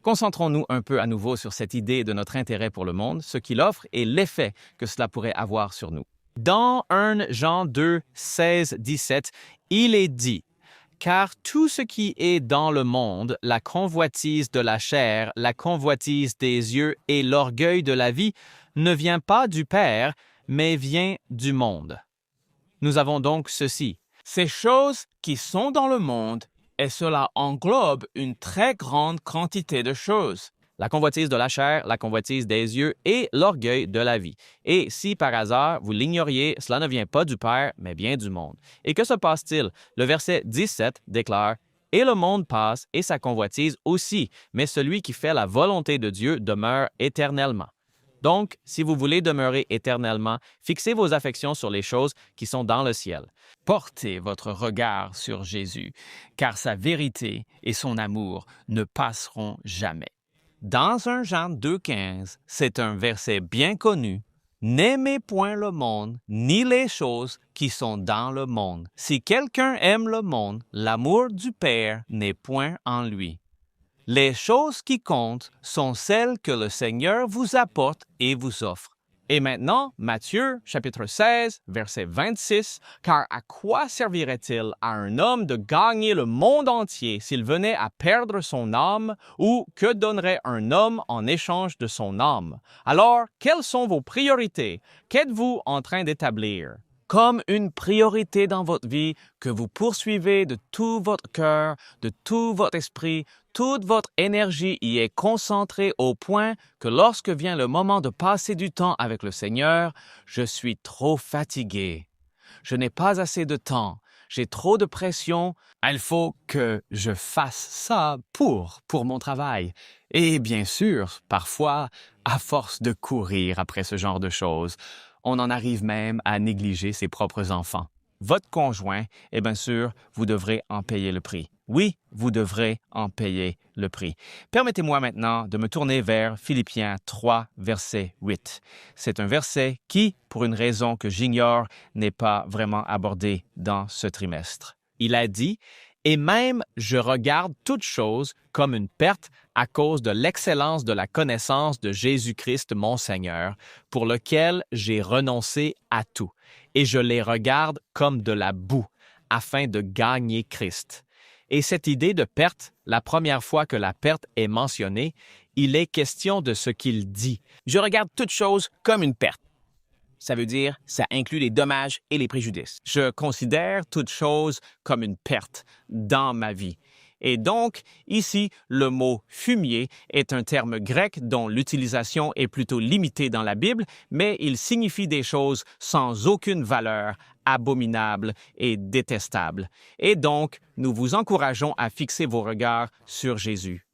Concentrons-nous un peu à nouveau sur cette idée de notre intérêt pour le monde, ce qu'il offre et l'effet que cela pourrait avoir sur nous. Dans 1 Jean 2, 16, 17, il est dit « Car tout ce qui est dans le monde, la convoitise de la chair, la convoitise des yeux et l'orgueil de la vie, ne vient pas du Père, mais vient du monde. » Nous avons donc ceci. Ces choses qui sont dans le monde, et cela englobe une très grande quantité de choses. La convoitise de la chair, la convoitise des yeux et l'orgueil de la vie. Et si par hasard vous l'ignoriez, cela ne vient pas du Père, mais bien du monde. Et que se passe-t-il? Le verset 17 déclare « Et le monde passe et sa convoitise aussi, mais celui qui fait la volonté de Dieu demeure éternellement. » Donc, si vous voulez demeurer éternellement, fixez vos affections sur les choses qui sont dans le ciel. Portez votre regard sur Jésus, car sa vérité et son amour ne passeront jamais. Dans 1 Jean 2,15, c'est un verset bien connu. « N'aimez point le monde, ni les choses qui sont dans le monde. Si quelqu'un aime le monde, l'amour du Père n'est point en lui. » Les choses qui comptent sont celles que le Seigneur vous apporte et vous offre. Et maintenant, Matthieu, chapitre 16, verset 26, « Car à quoi servirait-il à un homme de gagner le monde entier s'il venait à perdre son âme, ou que donnerait un homme en échange de son âme? Alors, quelles sont vos priorités? Qu'êtes-vous en train d'établir? Comme une priorité dans votre vie que vous poursuivez de tout votre cœur, de tout votre esprit, toute votre énergie y est concentrée au point que lorsque vient le moment de passer du temps avec le Seigneur, je suis trop fatigué. Je n'ai pas assez de temps. j'ai trop de pression, il faut que je fasse ça pour mon travail. Et bien sûr, parfois, à force de courir après ce genre de choses, on en arrive même à négliger ses propres enfants. Votre conjoint, et bien sûr, vous devrez en payer le prix. Oui, vous devrez en payer le prix. Permettez-moi maintenant de me tourner vers Philippiens 3, verset 8. C'est un verset qui, pour une raison que j'ignore, n'est pas vraiment abordé dans ce trimestre. Il a dit « Et même je regarde toute chose comme une perte à cause de l'excellence de la connaissance de Jésus-Christ mon Seigneur, pour lequel j'ai renoncé à tout, et je les regarde comme de la boue, afin de gagner Christ. » Et cette idée de perte, la première fois que la perte est mentionnée, il est question de ce qu'il dit. Je regarde toute chose comme une perte. Ça veut dire, ça inclut les dommages et les préjudices. Je considère toute chose comme une perte dans ma vie. Et donc, ici, le mot « fumier » est un terme grec dont l'utilisation est plutôt limitée dans la Bible, mais il signifie des choses sans aucune valeur, abominables et détestables. Et donc, nous vous encourageons à fixer vos regards sur Jésus.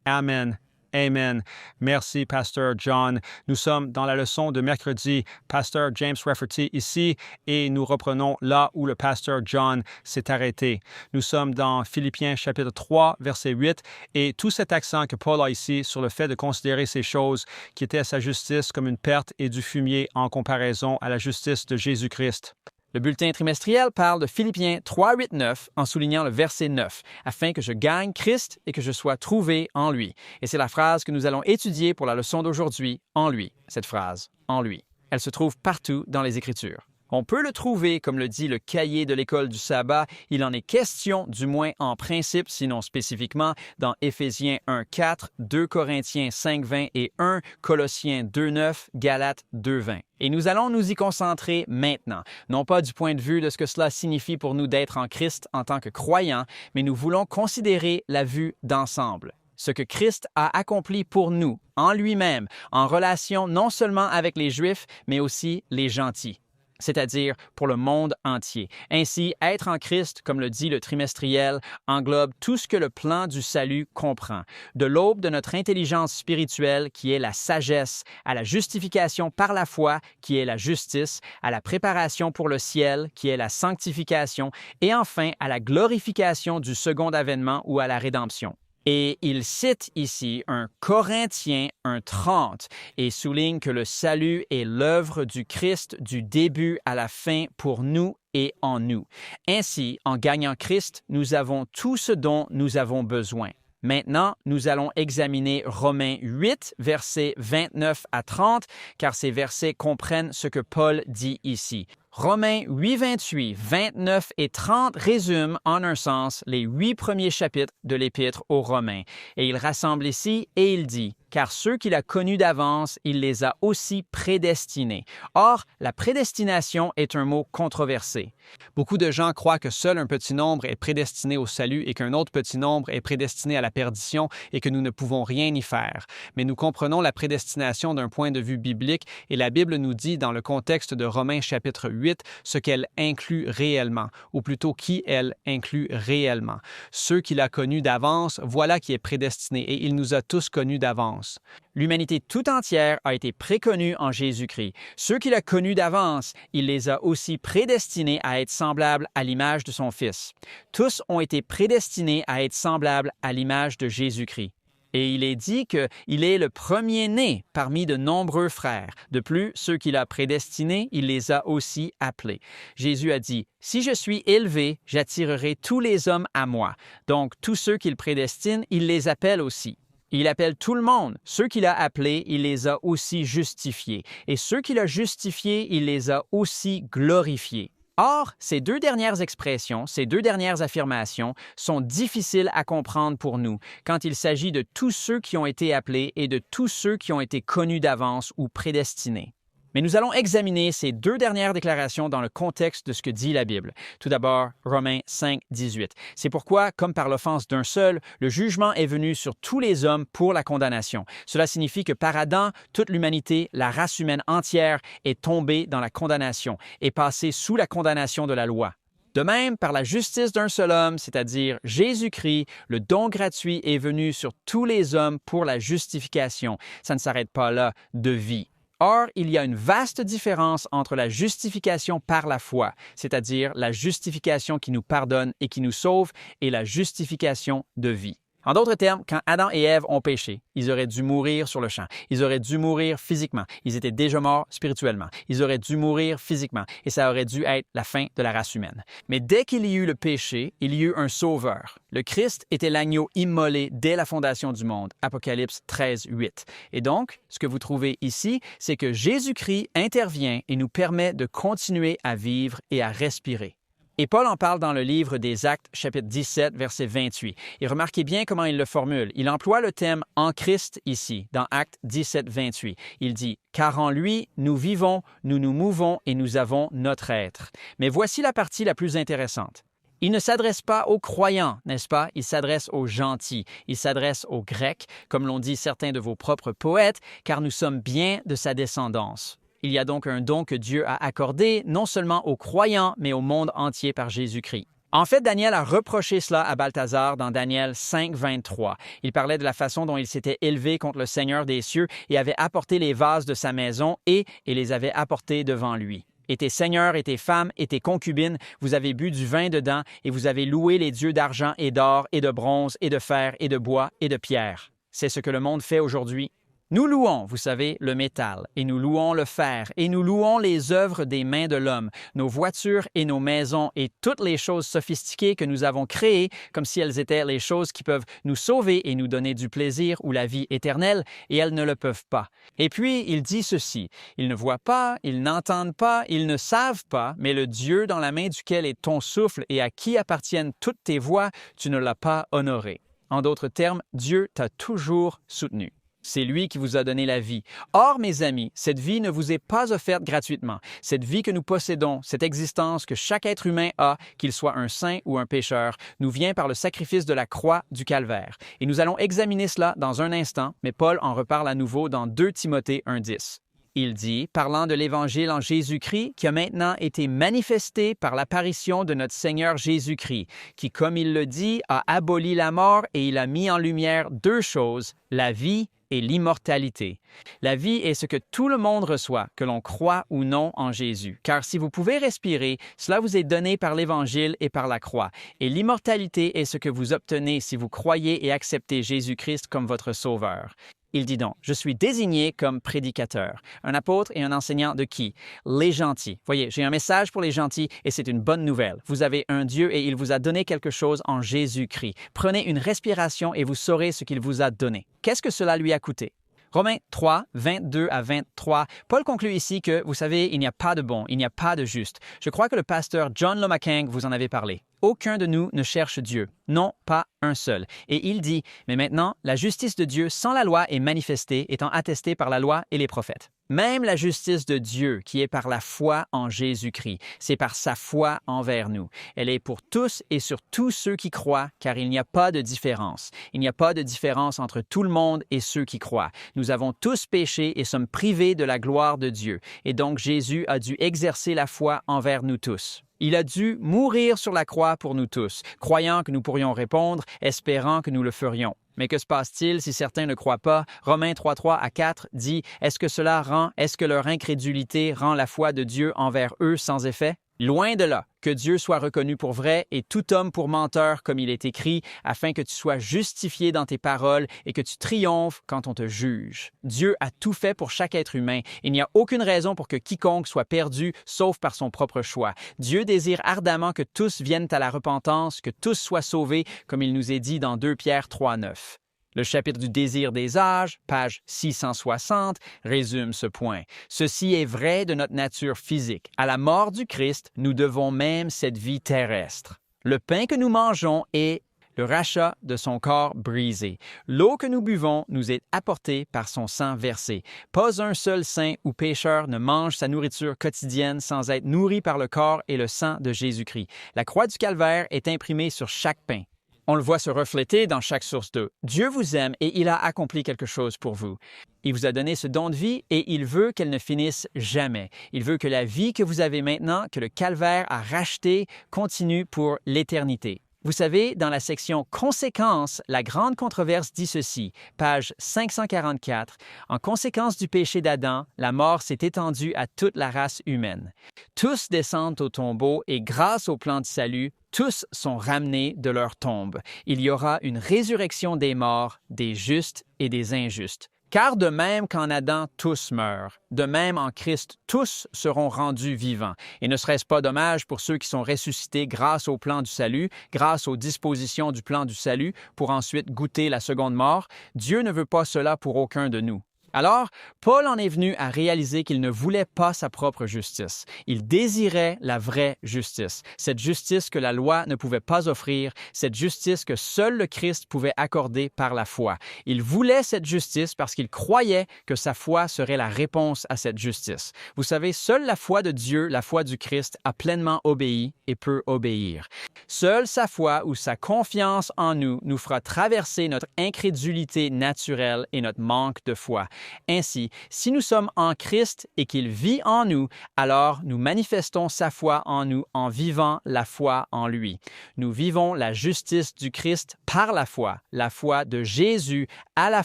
Amen. Amen. Merci, Pasteur John. Nous sommes dans la leçon de mercredi. Pasteur James Rafferty ici et nous reprenons là où le Pasteur John s'est arrêté. Nous sommes dans Philippiens chapitre 3, verset 8 et tout cet accent que Paul a ici sur le fait de considérer ces choses qui étaient à sa justice comme une perte et du fumier en comparaison à la justice de Jésus-Christ. Le bulletin trimestriel parle de Philippiens 3, 8, 9 en soulignant le verset 9, afin que je gagne Christ et que je sois trouvé en lui. Et c'est la phrase que nous allons étudier pour la leçon d'aujourd'hui, en lui. Cette phrase, en lui. Elle se trouve partout dans les Écritures. On peut le trouver, comme le dit le cahier de l'école du sabbat, il en est question, du moins en principe, sinon spécifiquement, dans Éphésiens 1, 4, 2 Corinthiens 5, 20 et 1 Colossiens 2, 9, Galates 2, 20. Et nous allons nous y concentrer maintenant, non pas du point de vue de ce que cela signifie pour nous d'être en Christ en tant que croyants, mais nous voulons considérer la vue d'ensemble. Ce que Christ a accompli pour nous, en lui-même, en relation non seulement avec les Juifs, mais aussi les gentils, c'est-à-dire pour le monde entier. Ainsi, être en Christ, comme le dit le trimestriel, englobe tout ce que le plan du salut comprend, de l'aube de notre intelligence spirituelle, qui est la sagesse, à la justification par la foi, qui est la justice, à la préparation pour le ciel, qui est la sanctification, et enfin à la glorification du second avènement ou à la rédemption. Et il cite ici un Corinthiens 1:30 et souligne que le salut est l'œuvre du Christ du début à la fin pour nous et en nous. Ainsi, en gagnant Christ, nous avons tout ce dont nous avons besoin. Maintenant, nous allons examiner Romains 8, versets 29 à 30, car ces versets comprennent ce que Paul dit ici. Romains 8, 28, 29 et 30 résument en un sens les 8 premiers chapitres de l'Épître aux Romains. Et il rassemble ici et il dit « Car ceux qu'il a connus d'avance, il les a aussi prédestinés. » Or, la prédestination est un mot controversé. Beaucoup de gens croient que seul un petit nombre est prédestiné au salut et qu'un autre petit nombre est prédestiné à la perdition et que nous ne pouvons rien y faire. Mais nous comprenons la prédestination d'un point de vue biblique et la Bible nous dit dans le contexte de Romains chapitre 8 ce qu'elle inclut réellement, ou plutôt qui elle inclut réellement. Ceux qu'il a connus d'avance, voilà qui est prédestiné et il nous a tous connus d'avance. L'humanité tout entière a été préconnue en Jésus-Christ. Ceux qu'il a connus d'avance, il les a aussi prédestinés à être semblables à l'image de son Fils. Tous ont été prédestinés à être semblables à l'image de Jésus-Christ. Et il est dit qu'il est le premier-né parmi de nombreux frères. De plus, ceux qu'il a prédestinés, il les a aussi appelés. Jésus a dit, « Si je suis élevé, j'attirerai tous les hommes à moi. » Donc, tous ceux qu'il prédestine, il les appelle aussi. Il appelle tout le monde. Ceux qu'il a appelés, il les a aussi justifiés. Et ceux qu'il a justifiés, il les a aussi glorifiés. Or, ces deux dernières expressions, ces deux dernières affirmations sont difficiles à comprendre pour nous quand il s'agit de tous ceux qui ont été appelés et de tous ceux qui ont été connus d'avance ou prédestinés. Mais nous allons examiner ces deux dernières déclarations dans le contexte de ce que dit la Bible. Tout d'abord, Romains 5, 18. C'est pourquoi, comme par l'offense d'un seul, le jugement est venu sur tous les hommes pour la condamnation. Cela signifie que par Adam, toute l'humanité, la race humaine entière, est tombée dans la condamnation, est passée sous la condamnation de la loi. De même, par la justice d'un seul homme, c'est-à-dire Jésus-Christ, le don gratuit est venu sur tous les hommes pour la justification. Ça ne s'arrête pas là, de vie. Or, il y a une vaste différence entre la justification par la foi, c'est-à-dire la justification qui nous pardonne et qui nous sauve, et la justification de vie. En d'autres termes, quand Adam et Ève ont péché, ils auraient dû mourir sur le champ. Ils auraient dû mourir physiquement. Ils étaient déjà morts spirituellement. Ils auraient dû mourir physiquement et ça aurait dû être la fin de la race humaine. Mais dès qu'il y eut le péché, il y eut un sauveur. Le Christ était l'agneau immolé dès la fondation du monde. Apocalypse 13, 8. Et donc, ce que vous trouvez ici, c'est que Jésus-Christ intervient et nous permet de continuer à vivre et à respirer. Et Paul en parle dans le livre des Actes, chapitre 17, verset 28. Et remarquez bien comment il le formule. Il emploie le thème « en Christ » ici, dans Actes 17, 28. Il dit « Car en lui, nous vivons, nous nous mouvons et nous avons notre être. » Mais voici la partie la plus intéressante. Il ne s'adresse pas aux croyants, n'est-ce pas? Il s'adresse aux gentils. Il s'adresse aux Grecs, comme l'ont dit certains de vos propres poètes, car nous sommes bien de sa descendance. Il y a donc un don que Dieu a accordé non seulement aux croyants, mais au monde entier par Jésus-Christ. En fait, Daniel a reproché cela à Balthazar dans Daniel 5, 23. Il parlait de la façon dont il s'était élevé contre le Seigneur des cieux et avait apporté les vases de sa maison et les avait apportés devant lui. Et tes seigneurs et tes femmes et tes concubines, vous avez bu du vin dedans et vous avez loué les dieux d'argent et d'or et de bronze et de fer et de bois et de pierre. C'est ce que le monde fait aujourd'hui. Nous louons, vous savez, le métal, et nous louons le fer, et nous louons les œuvres des mains de l'homme, nos voitures et nos maisons, et toutes les choses sophistiquées que nous avons créées, comme si elles étaient les choses qui peuvent nous sauver et nous donner du plaisir ou la vie éternelle, et elles ne le peuvent pas. Et puis, il dit ceci, ils ne voient pas, ils n'entendent pas, ils ne savent pas, mais le Dieu dans la main duquel est ton souffle et à qui appartiennent toutes tes voies, tu ne l'as pas honoré. En d'autres termes, Dieu t'a toujours soutenu. C'est lui qui vous a donné la vie. Or, mes amis, cette vie ne vous est pas offerte gratuitement. Cette vie que nous possédons, cette existence que chaque être humain a, qu'il soit un saint ou un pécheur, nous vient par le sacrifice de la croix du calvaire. Et nous allons examiner cela dans un instant, mais Paul en reparle à nouveau dans 2 Timothée 1,10. Il dit, parlant de l'Évangile en Jésus-Christ, qui a maintenant été manifesté par l'apparition de notre Seigneur Jésus-Christ, qui, comme il le dit, a aboli la mort et il a mis en lumière 2 choses, la vie et l'immortalité. La vie est ce que tout le monde reçoit, que l'on croit ou non en Jésus. Car si vous pouvez respirer, cela vous est donné par l'Évangile et par la croix. Et l'immortalité est ce que vous obtenez si vous croyez et acceptez Jésus-Christ comme votre Sauveur. Il dit donc, je suis désigné comme prédicateur, un apôtre et un enseignant de qui? Les gentils. Voyez, j'ai un message pour les gentils et c'est une bonne nouvelle. Vous avez un Dieu et il vous a donné quelque chose en Jésus-Christ. Prenez une respiration et vous saurez ce qu'il vous a donné. Qu'est-ce que cela lui a coûté? Romains 3, 22 à 23, Paul conclut ici que, vous savez, il n'y a pas de bon, il n'y a pas de juste. Je crois que le pasteur John Lomaking vous en avait parlé. Aucun de nous ne cherche Dieu. Non, pas un seul. Et il dit, mais maintenant, la justice de Dieu sans la loi est manifestée, étant attestée par la loi et les prophètes. Même la justice de Dieu, qui est par la foi en Jésus-Christ, c'est par sa foi envers nous. Elle est pour tous et sur tous ceux qui croient, car il n'y a pas de différence. Il n'y a pas de différence entre tout le monde et ceux qui croient. Nous avons tous péché et sommes privés de la gloire de Dieu. Et donc Jésus a dû exercer la foi envers nous tous. Il a dû mourir sur la croix pour nous tous, croyant que nous pourrions répondre, espérant que nous le ferions. Mais que se passe-t-il si certains ne croient pas? Romains 3, 3 à 4 dit, est-ce que leur incrédulité rend la foi de Dieu envers eux sans effet? Loin de là, que Dieu soit reconnu pour vrai et tout homme pour menteur, comme il est écrit, afin que tu sois justifié dans tes paroles et que tu triomphes quand on te juge. Dieu a tout fait pour chaque être humain. Il n'y a aucune raison pour que quiconque soit perdu, sauf par son propre choix. Dieu désire ardemment que tous viennent à la repentance, que tous soient sauvés, comme il nous est dit dans 2 Pierre 3, 9. Le chapitre du désir des âges, page 660, résume ce point. Ceci est vrai de notre nature physique. À la mort du Christ, nous devons même cette vie terrestre. Le pain que nous mangeons est le rachat de son corps brisé. L'eau que nous buvons nous est apportée par son sang versé. Pas un seul saint ou pécheur ne mange sa nourriture quotidienne sans être nourri par le corps et le sang de Jésus-Christ. La croix du calvaire est imprimée sur chaque pain. On le voit se refléter dans chaque source d'eau. Dieu vous aime et il a accompli quelque chose pour vous. Il vous a donné ce don de vie et il veut qu'elle ne finisse jamais. Il veut que la vie que vous avez maintenant, que le calvaire a racheté, continue pour l'éternité. Vous savez, dans la section Conséquences, la grande controverse dit ceci, page 544. En conséquence du péché d'Adam, la mort s'est étendue à toute la race humaine. Tous descendent au tombeau et grâce au plan de salut, tous sont ramenés de leur tombe. Il y aura une résurrection des morts, des justes et des injustes. Car de même qu'en Adam tous meurent, de même en Christ tous seront rendus vivants. Et ne serait-ce pas dommage pour ceux qui sont ressuscités grâce au plan du salut, grâce aux dispositions du plan du salut, pour ensuite goûter la seconde mort? Dieu ne veut pas cela pour aucun de nous. Alors, Paul en est venu à réaliser qu'il ne voulait pas sa propre justice. Il désirait la vraie justice, cette justice que la loi ne pouvait pas offrir, cette justice que seul le Christ pouvait accorder par la foi. Il voulait cette justice parce qu'il croyait que sa foi serait la réponse à cette justice. Vous savez, seule la foi de Dieu, la foi du Christ, a pleinement obéi et peut obéir. Seule sa foi ou sa confiance en nous fera traverser notre incrédulité naturelle et notre manque de foi. Ainsi, si nous sommes en Christ et qu'il vit en nous, alors nous manifestons sa foi en nous en vivant la foi en lui. Nous vivons la justice du Christ par la foi de Jésus à la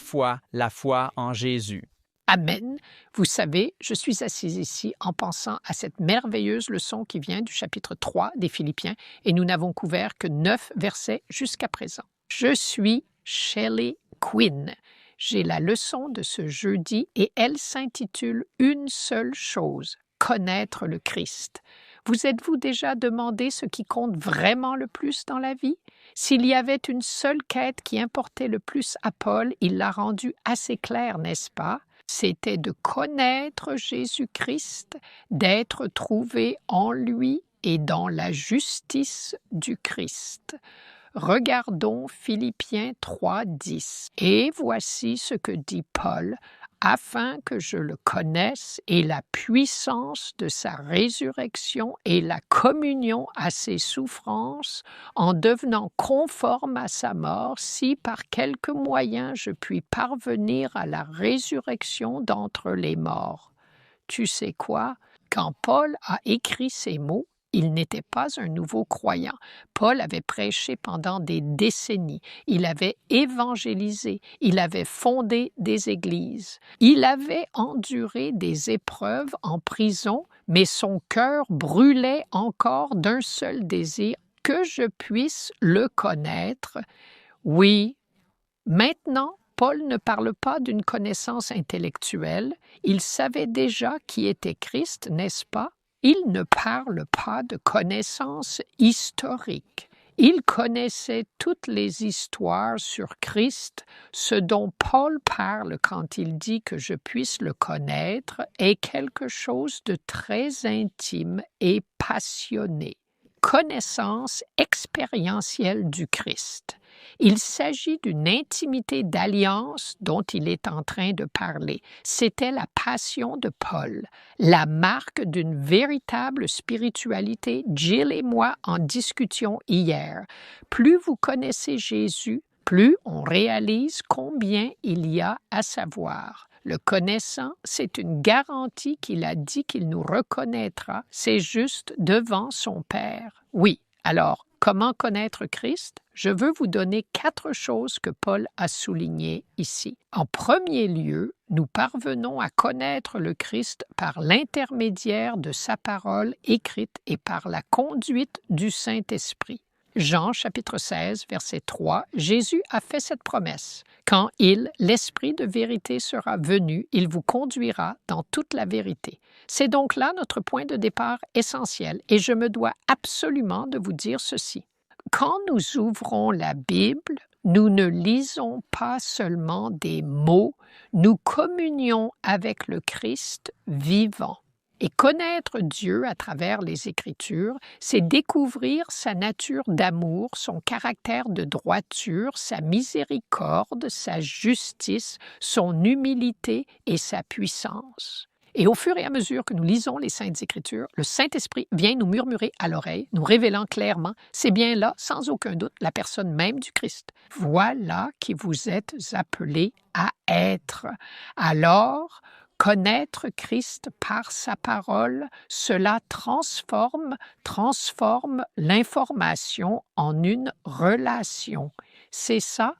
foi en Jésus. Amen. Vous savez, je suis assise ici en pensant à cette merveilleuse leçon qui vient du chapitre 3 des Philippiens et nous n'avons couvert que 9 versets jusqu'à présent. Je suis Shelley Quinn. J'ai la leçon de ce jeudi et elle s'intitule « Une seule chose, connaître le Christ ». Vous êtes-vous déjà demandé ce qui compte vraiment le plus dans la vie? S'il y avait une seule quête qui importait le plus à Paul, il l'a rendue assez claire, n'est-ce pas? C'était de connaître Jésus-Christ, d'être trouvé en lui et dans la justice du Christ. Regardons Philippiens 3:10. « Et voici ce que dit Paul, afin que je le connaisse et la puissance de sa résurrection et la communion à ses souffrances, en devenant conforme à sa mort, si par quelque moyen je puis parvenir à la résurrection d'entre les morts. » Tu sais quoi? Quand Paul a écrit ces mots, il n'était pas un nouveau croyant. Paul avait prêché pendant des décennies. Il avait évangélisé. Il avait fondé des églises. Il avait enduré des épreuves en prison, mais son cœur brûlait encore d'un seul désir, que je puisse le connaître. Oui, maintenant, Paul ne parle pas d'une connaissance intellectuelle. Il savait déjà qui était Christ, n'est-ce pas? Il ne parle pas de connaissances historiques. Il connaissait toutes les histoires sur Christ. Ce dont Paul parle quand il dit que je puisse le connaître est quelque chose de très intime et passionné. Connaissance expérientielle du Christ. Il s'agit d'une intimité d'alliance dont il est en train de parler. C'était la passion de Paul, la marque d'une véritable spiritualité. Jill et moi en discutions hier. Plus vous connaissez Jésus, plus on réalise combien il y a à savoir. Le connaissant, c'est une garantie qu'il a dit qu'il nous reconnaîtra. C'est juste devant son Père. Oui, alors, comment connaître Christ? Je veux vous donner 4 choses que Paul a soulignées ici. En premier lieu, nous parvenons à connaître le Christ par l'intermédiaire de sa parole écrite et par la conduite du Saint-Esprit. Jean chapitre 16, verset 3, Jésus a fait cette promesse. Quand l'Esprit de vérité sera venu, il vous conduira dans toute la vérité. C'est donc là notre point de départ essentiel et je me dois absolument de vous dire ceci. Quand nous ouvrons la Bible, nous ne lisons pas seulement des mots, nous communions avec le Christ vivant. Et connaître Dieu à travers les Écritures, c'est découvrir sa nature d'amour, son caractère de droiture, sa miséricorde, sa justice, son humilité et sa puissance. Et au fur et à mesure que nous lisons les Saintes Écritures, le Saint-Esprit vient nous murmurer à l'oreille, nous révélant clairement, c'est bien là, sans aucun doute, la personne même du Christ. Voilà qui vous êtes appelés à être. Alors, connaître Christ par sa parole, cela transforme l'information en une relation. C'est ça,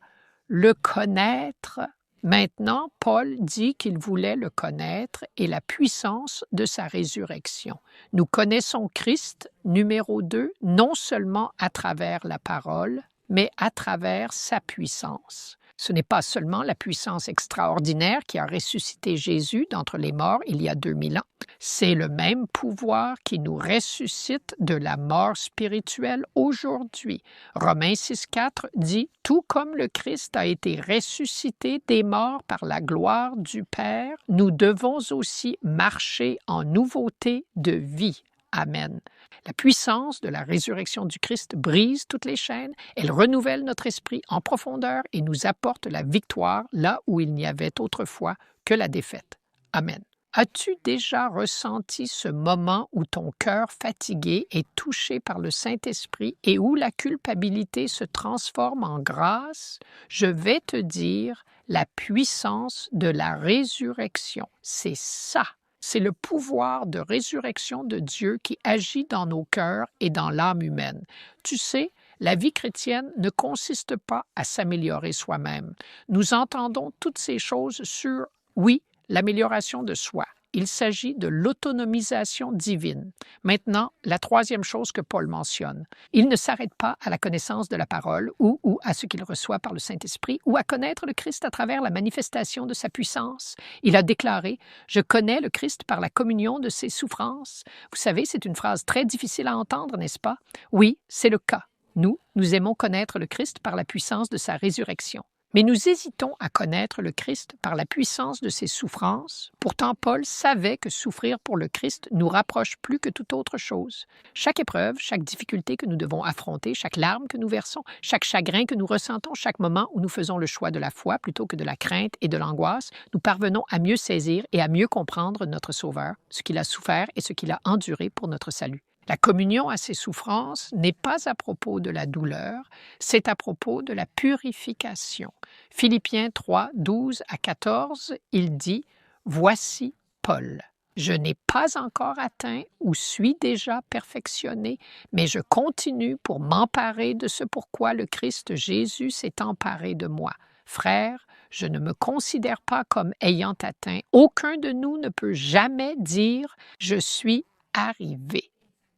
le connaître. Maintenant, Paul dit qu'il voulait le connaître et la puissance de sa résurrection. Nous connaissons Christ, numéro 2, non seulement à travers la parole, mais à travers sa puissance. Ce n'est pas seulement la puissance extraordinaire qui a ressuscité Jésus d'entre les morts il y a 2000 ans, c'est le même pouvoir qui nous ressuscite de la mort spirituelle aujourd'hui. Romains 6,4 dit « Tout comme le Christ a été ressuscité des morts par la gloire du Père, nous devons aussi marcher en nouveauté de vie. » Amen. La puissance de la résurrection du Christ brise toutes les chaînes, elle renouvelle notre esprit en profondeur et nous apporte la victoire là où il n'y avait autrefois que la défaite. Amen. As-tu déjà ressenti ce moment où ton cœur fatigué est touché par le Saint-Esprit et où la culpabilité se transforme en grâce? Je vais te dire la puissance de la résurrection. C'est ça. C'est le pouvoir de résurrection de Dieu qui agit dans nos cœurs et dans l'âme humaine. Tu sais, la vie chrétienne ne consiste pas à s'améliorer soi-même. Nous entendons toutes ces choses sur, oui, l'amélioration de soi. Il s'agit de l'autonomisation divine. Maintenant, la troisième chose que Paul mentionne. Il ne s'arrête pas à la connaissance de la parole ou à ce qu'il reçoit par le Saint-Esprit ou à connaître le Christ à travers la manifestation de sa puissance. Il a déclaré « Je connais le Christ par la communion de ses souffrances ». Vous savez, c'est une phrase très difficile à entendre, n'est-ce pas? Oui, c'est le cas. Nous aimons connaître le Christ par la puissance de sa résurrection. Mais nous hésitons à connaître le Christ par la puissance de ses souffrances. Pourtant, Paul savait que souffrir pour le Christ nous rapproche plus que toute autre chose. Chaque épreuve, chaque difficulté que nous devons affronter, chaque larme que nous versons, chaque chagrin que nous ressentons, chaque moment où nous faisons le choix de la foi plutôt que de la crainte et de l'angoisse, nous parvenons à mieux saisir et à mieux comprendre notre Sauveur, ce qu'il a souffert et ce qu'il a enduré pour notre salut. La communion à ses souffrances n'est pas à propos de la douleur, c'est à propos de la purification. Philippiens 3, 12 à 14, il dit « Voici Paul. Je n'ai pas encore atteint ou suis déjà perfectionné, mais je continue pour m'emparer de ce pourquoi le Christ Jésus s'est emparé de moi. Frères, je ne me considère pas comme ayant atteint. Aucun de nous ne peut jamais dire « Je suis arrivé ».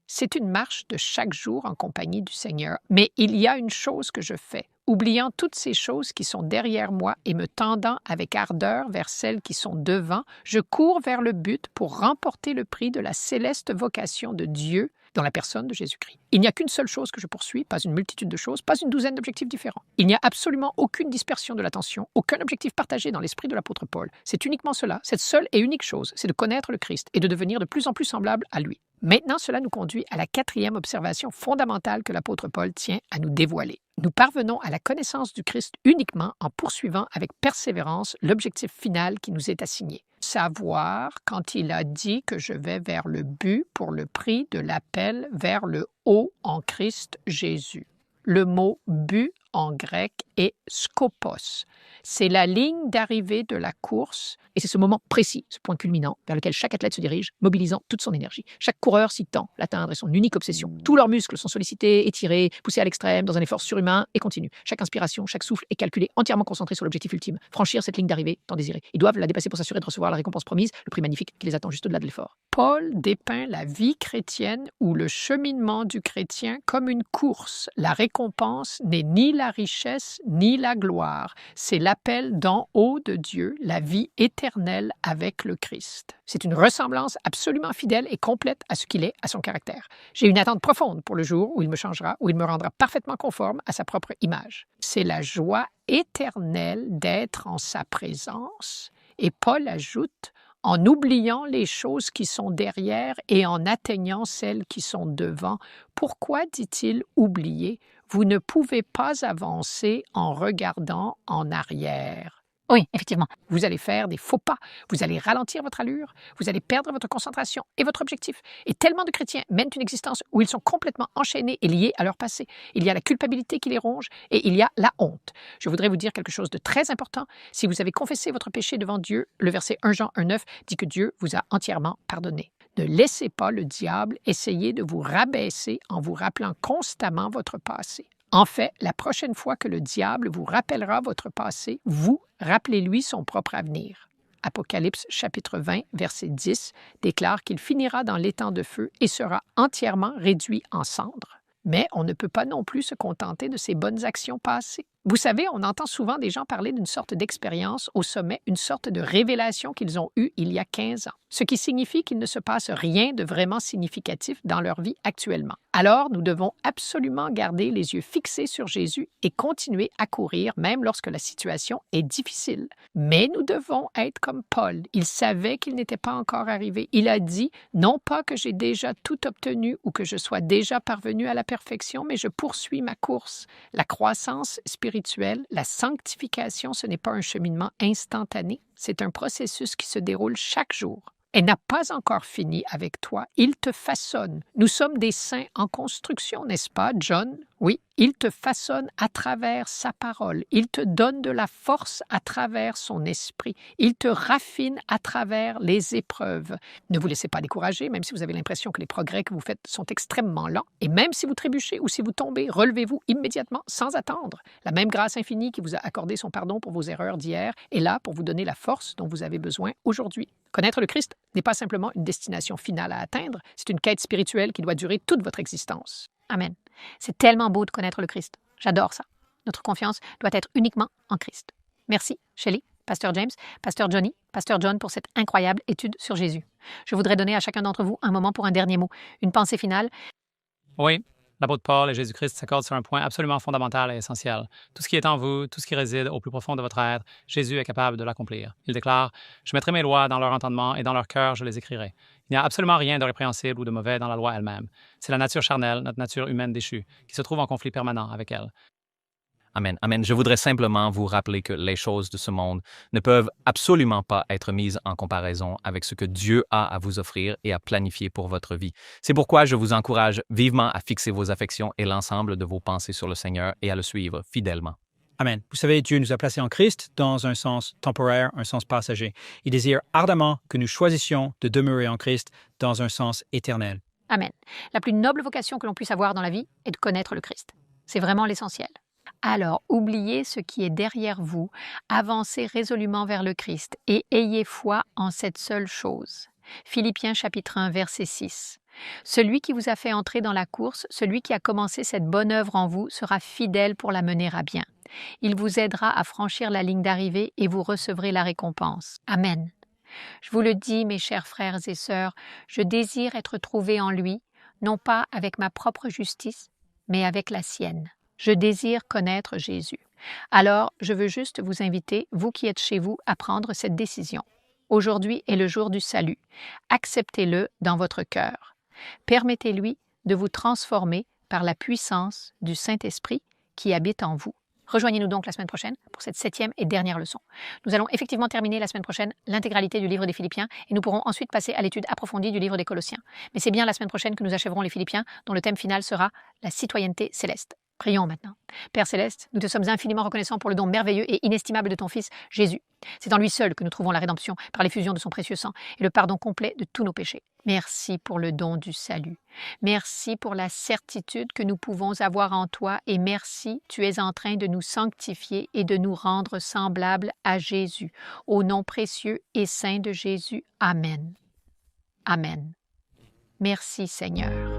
C'est une marche de chaque jour en compagnie du Seigneur. Mais il y a une chose que je fais, oubliant toutes ces choses qui sont derrière moi et me tendant avec ardeur vers celles qui sont devant, je cours vers le but pour remporter le prix de la céleste vocation de Dieu dans la personne de Jésus-Christ. Il n'y a qu'une seule chose que je poursuis, pas une multitude de choses, pas une douzaine d'objectifs différents. Il n'y a absolument aucune dispersion de l'attention, aucun objectif partagé dans l'esprit de l'apôtre Paul. C'est uniquement cela, cette seule et unique chose, c'est de connaître le Christ et de devenir de plus en plus semblable à lui. Maintenant, cela nous conduit à la quatrième observation fondamentale que l'apôtre Paul tient à nous dévoiler. Nous parvenons à la connaissance du Christ uniquement en poursuivant avec persévérance l'objectif final qui nous est assigné. Savoir quand il a dit que je vais vers le but pour le prix de l'appel vers le haut en Christ Jésus. Le mot « but » en grec est « skopos ». C'est la ligne d'arrivée de la course et c'est ce moment précis, ce point culminant vers lequel chaque athlète se dirige, mobilisant toute son énergie. Chaque coureur s'y tend, l'atteindre est son unique obsession. Tous leurs muscles sont sollicités, étirés, poussés à l'extrême dans un effort surhumain et continu. Chaque inspiration, chaque souffle est calculé, entièrement concentré sur l'objectif ultime, franchir cette ligne d'arrivée tant désirée. Ils doivent la dépasser pour s'assurer de recevoir la récompense promise, le prix magnifique qui les attend juste au-delà de l'effort. Paul dépeint la vie chrétienne ou le cheminement du chrétien comme une course. La récompense n'est ni la richesse ni la gloire. C'est l'appel d'en haut de Dieu, la vie éternelle avec le Christ. C'est une ressemblance absolument fidèle et complète à ce qu'il est, à son caractère. J'ai une attente profonde pour le jour où il me changera, où il me rendra parfaitement conforme à sa propre image. C'est la joie éternelle d'être en sa présence. Et Paul ajoute en oubliant les choses qui sont derrière et en atteignant celles qui sont devant. Pourquoi, dit-il, oublier? Vous ne pouvez pas avancer en regardant en arrière. Oui, effectivement. Vous allez faire des faux pas, vous allez ralentir votre allure, vous allez perdre votre concentration et votre objectif. Et tellement de chrétiens mènent une existence où ils sont complètement enchaînés et liés à leur passé. Il y a la culpabilité qui les ronge et il y a la honte. Je voudrais vous dire quelque chose de très important. Si vous avez confessé votre péché devant Dieu, le verset 1 Jean 1,9 dit que Dieu vous a entièrement pardonné. Ne laissez pas le diable essayer de vous rabaisser en vous rappelant constamment votre passé. En fait, la prochaine fois que le diable vous rappellera votre passé, vous rappelez-lui son propre avenir. Apocalypse chapitre 20, verset 10 déclare qu'il finira dans l'étang de feu et sera entièrement réduit en cendres. Mais on ne peut pas non plus se contenter de ses bonnes actions passées. Vous savez, on entend souvent des gens parler d'une sorte d'expérience au sommet, une sorte de révélation qu'ils ont eue il y a 15 ans, ce qui signifie qu'il ne se passe rien de vraiment significatif dans leur vie actuellement. Alors, nous devons absolument garder les yeux fixés sur Jésus et continuer à courir même lorsque la situation est difficile. Mais nous devons être comme Paul. Il savait qu'il n'était pas encore arrivé. Il a dit, non pas que j'ai déjà tout obtenu ou que je sois déjà parvenu à la perfection, mais je poursuis ma course. La croissance spirituelle, la sanctification, ce n'est pas un cheminement instantané, c'est un processus qui se déroule chaque jour. Elle n'a pas encore fini avec toi. Il te façonne. Nous sommes des saints en construction, n'est-ce pas, John? Oui, il te façonne à travers sa parole. Il te donne de la force à travers son esprit. Il te raffine à travers les épreuves. Ne vous laissez pas décourager, même si vous avez l'impression que les progrès que vous faites sont extrêmement lents. Et même si vous trébuchez ou si vous tombez, relevez-vous immédiatement sans attendre. La même grâce infinie qui vous a accordé son pardon pour vos erreurs d'hier est là pour vous donner la force dont vous avez besoin aujourd'hui. Connaître le Christ n'est pas simplement une destination finale à atteindre, c'est une quête spirituelle qui doit durer toute votre existence. Amen. C'est tellement beau de connaître le Christ. J'adore ça. Notre confiance doit être uniquement en Christ. Merci, Shelley, Pasteur James, Pasteur Johnny, Pasteur John pour cette incroyable étude sur Jésus. Je voudrais donner à chacun d'entre vous un moment pour un dernier mot, une pensée finale. Oui, l'apôtre Paul et Jésus-Christ s'accordent sur un point absolument fondamental et essentiel. Tout ce qui est en vous, tout ce qui réside au plus profond de votre être, Jésus est capable de l'accomplir. Il déclare « Je mettrai mes lois dans leur entendement et dans leur cœur, je les écrirai. » Il n'y a absolument rien de répréhensible ou de mauvais dans la loi elle-même. C'est la nature charnelle, notre nature humaine déchue, qui se trouve en conflit permanent avec elle. Amen. Amen. Je voudrais simplement vous rappeler que les choses de ce monde ne peuvent absolument pas être mises en comparaison avec ce que Dieu a à vous offrir et à planifier pour votre vie. C'est pourquoi je vous encourage vivement à fixer vos affections et l'ensemble de vos pensées sur le Seigneur et à le suivre fidèlement. Amen. Vous savez, Dieu nous a placés en Christ dans un sens temporaire, un sens passager. Il désire ardemment que nous choisissions de demeurer en Christ dans un sens éternel. Amen. La plus noble vocation que l'on puisse avoir dans la vie est de connaître le Christ. C'est vraiment l'essentiel. Alors, oubliez ce qui est derrière vous, avancez résolument vers le Christ et ayez foi en cette seule chose. Philippiens chapitre 1, verset 6. Celui qui vous a fait entrer dans la course, celui qui a commencé cette bonne œuvre en vous, sera fidèle pour la mener à bien. Il vous aidera à franchir la ligne d'arrivée et vous recevrez la récompense. Amen. Je vous le dis, mes chers frères et sœurs, je désire être trouvé en lui, non pas avec ma propre justice, mais avec la sienne. Je désire connaître Jésus. Alors, je veux juste vous inviter, vous qui êtes chez vous, à prendre cette décision. Aujourd'hui est le jour du salut. Acceptez-le dans votre cœur. Permettez-lui de vous transformer par la puissance du Saint-Esprit qui habite en vous. Rejoignez-nous donc la semaine prochaine pour cette 7e et dernière leçon. Nous allons effectivement terminer la semaine prochaine l'intégralité du livre des Philippiens et nous pourrons ensuite passer à l'étude approfondie du livre des Colossiens. Mais c'est bien la semaine prochaine que nous achèverons les Philippiens dont le thème final sera la citoyenneté céleste. Prions maintenant. Père Céleste, nous te sommes infiniment reconnaissants pour le don merveilleux et inestimable de ton Fils, Jésus. C'est en lui seul que nous trouvons la rédemption par l'effusion de son précieux sang et le pardon complet de tous nos péchés. Merci pour le don du salut. Merci pour la certitude que nous pouvons avoir en toi et merci, tu es en train de nous sanctifier et de nous rendre semblables à Jésus. Au nom précieux et saint de Jésus. Amen. Amen. Merci Seigneur.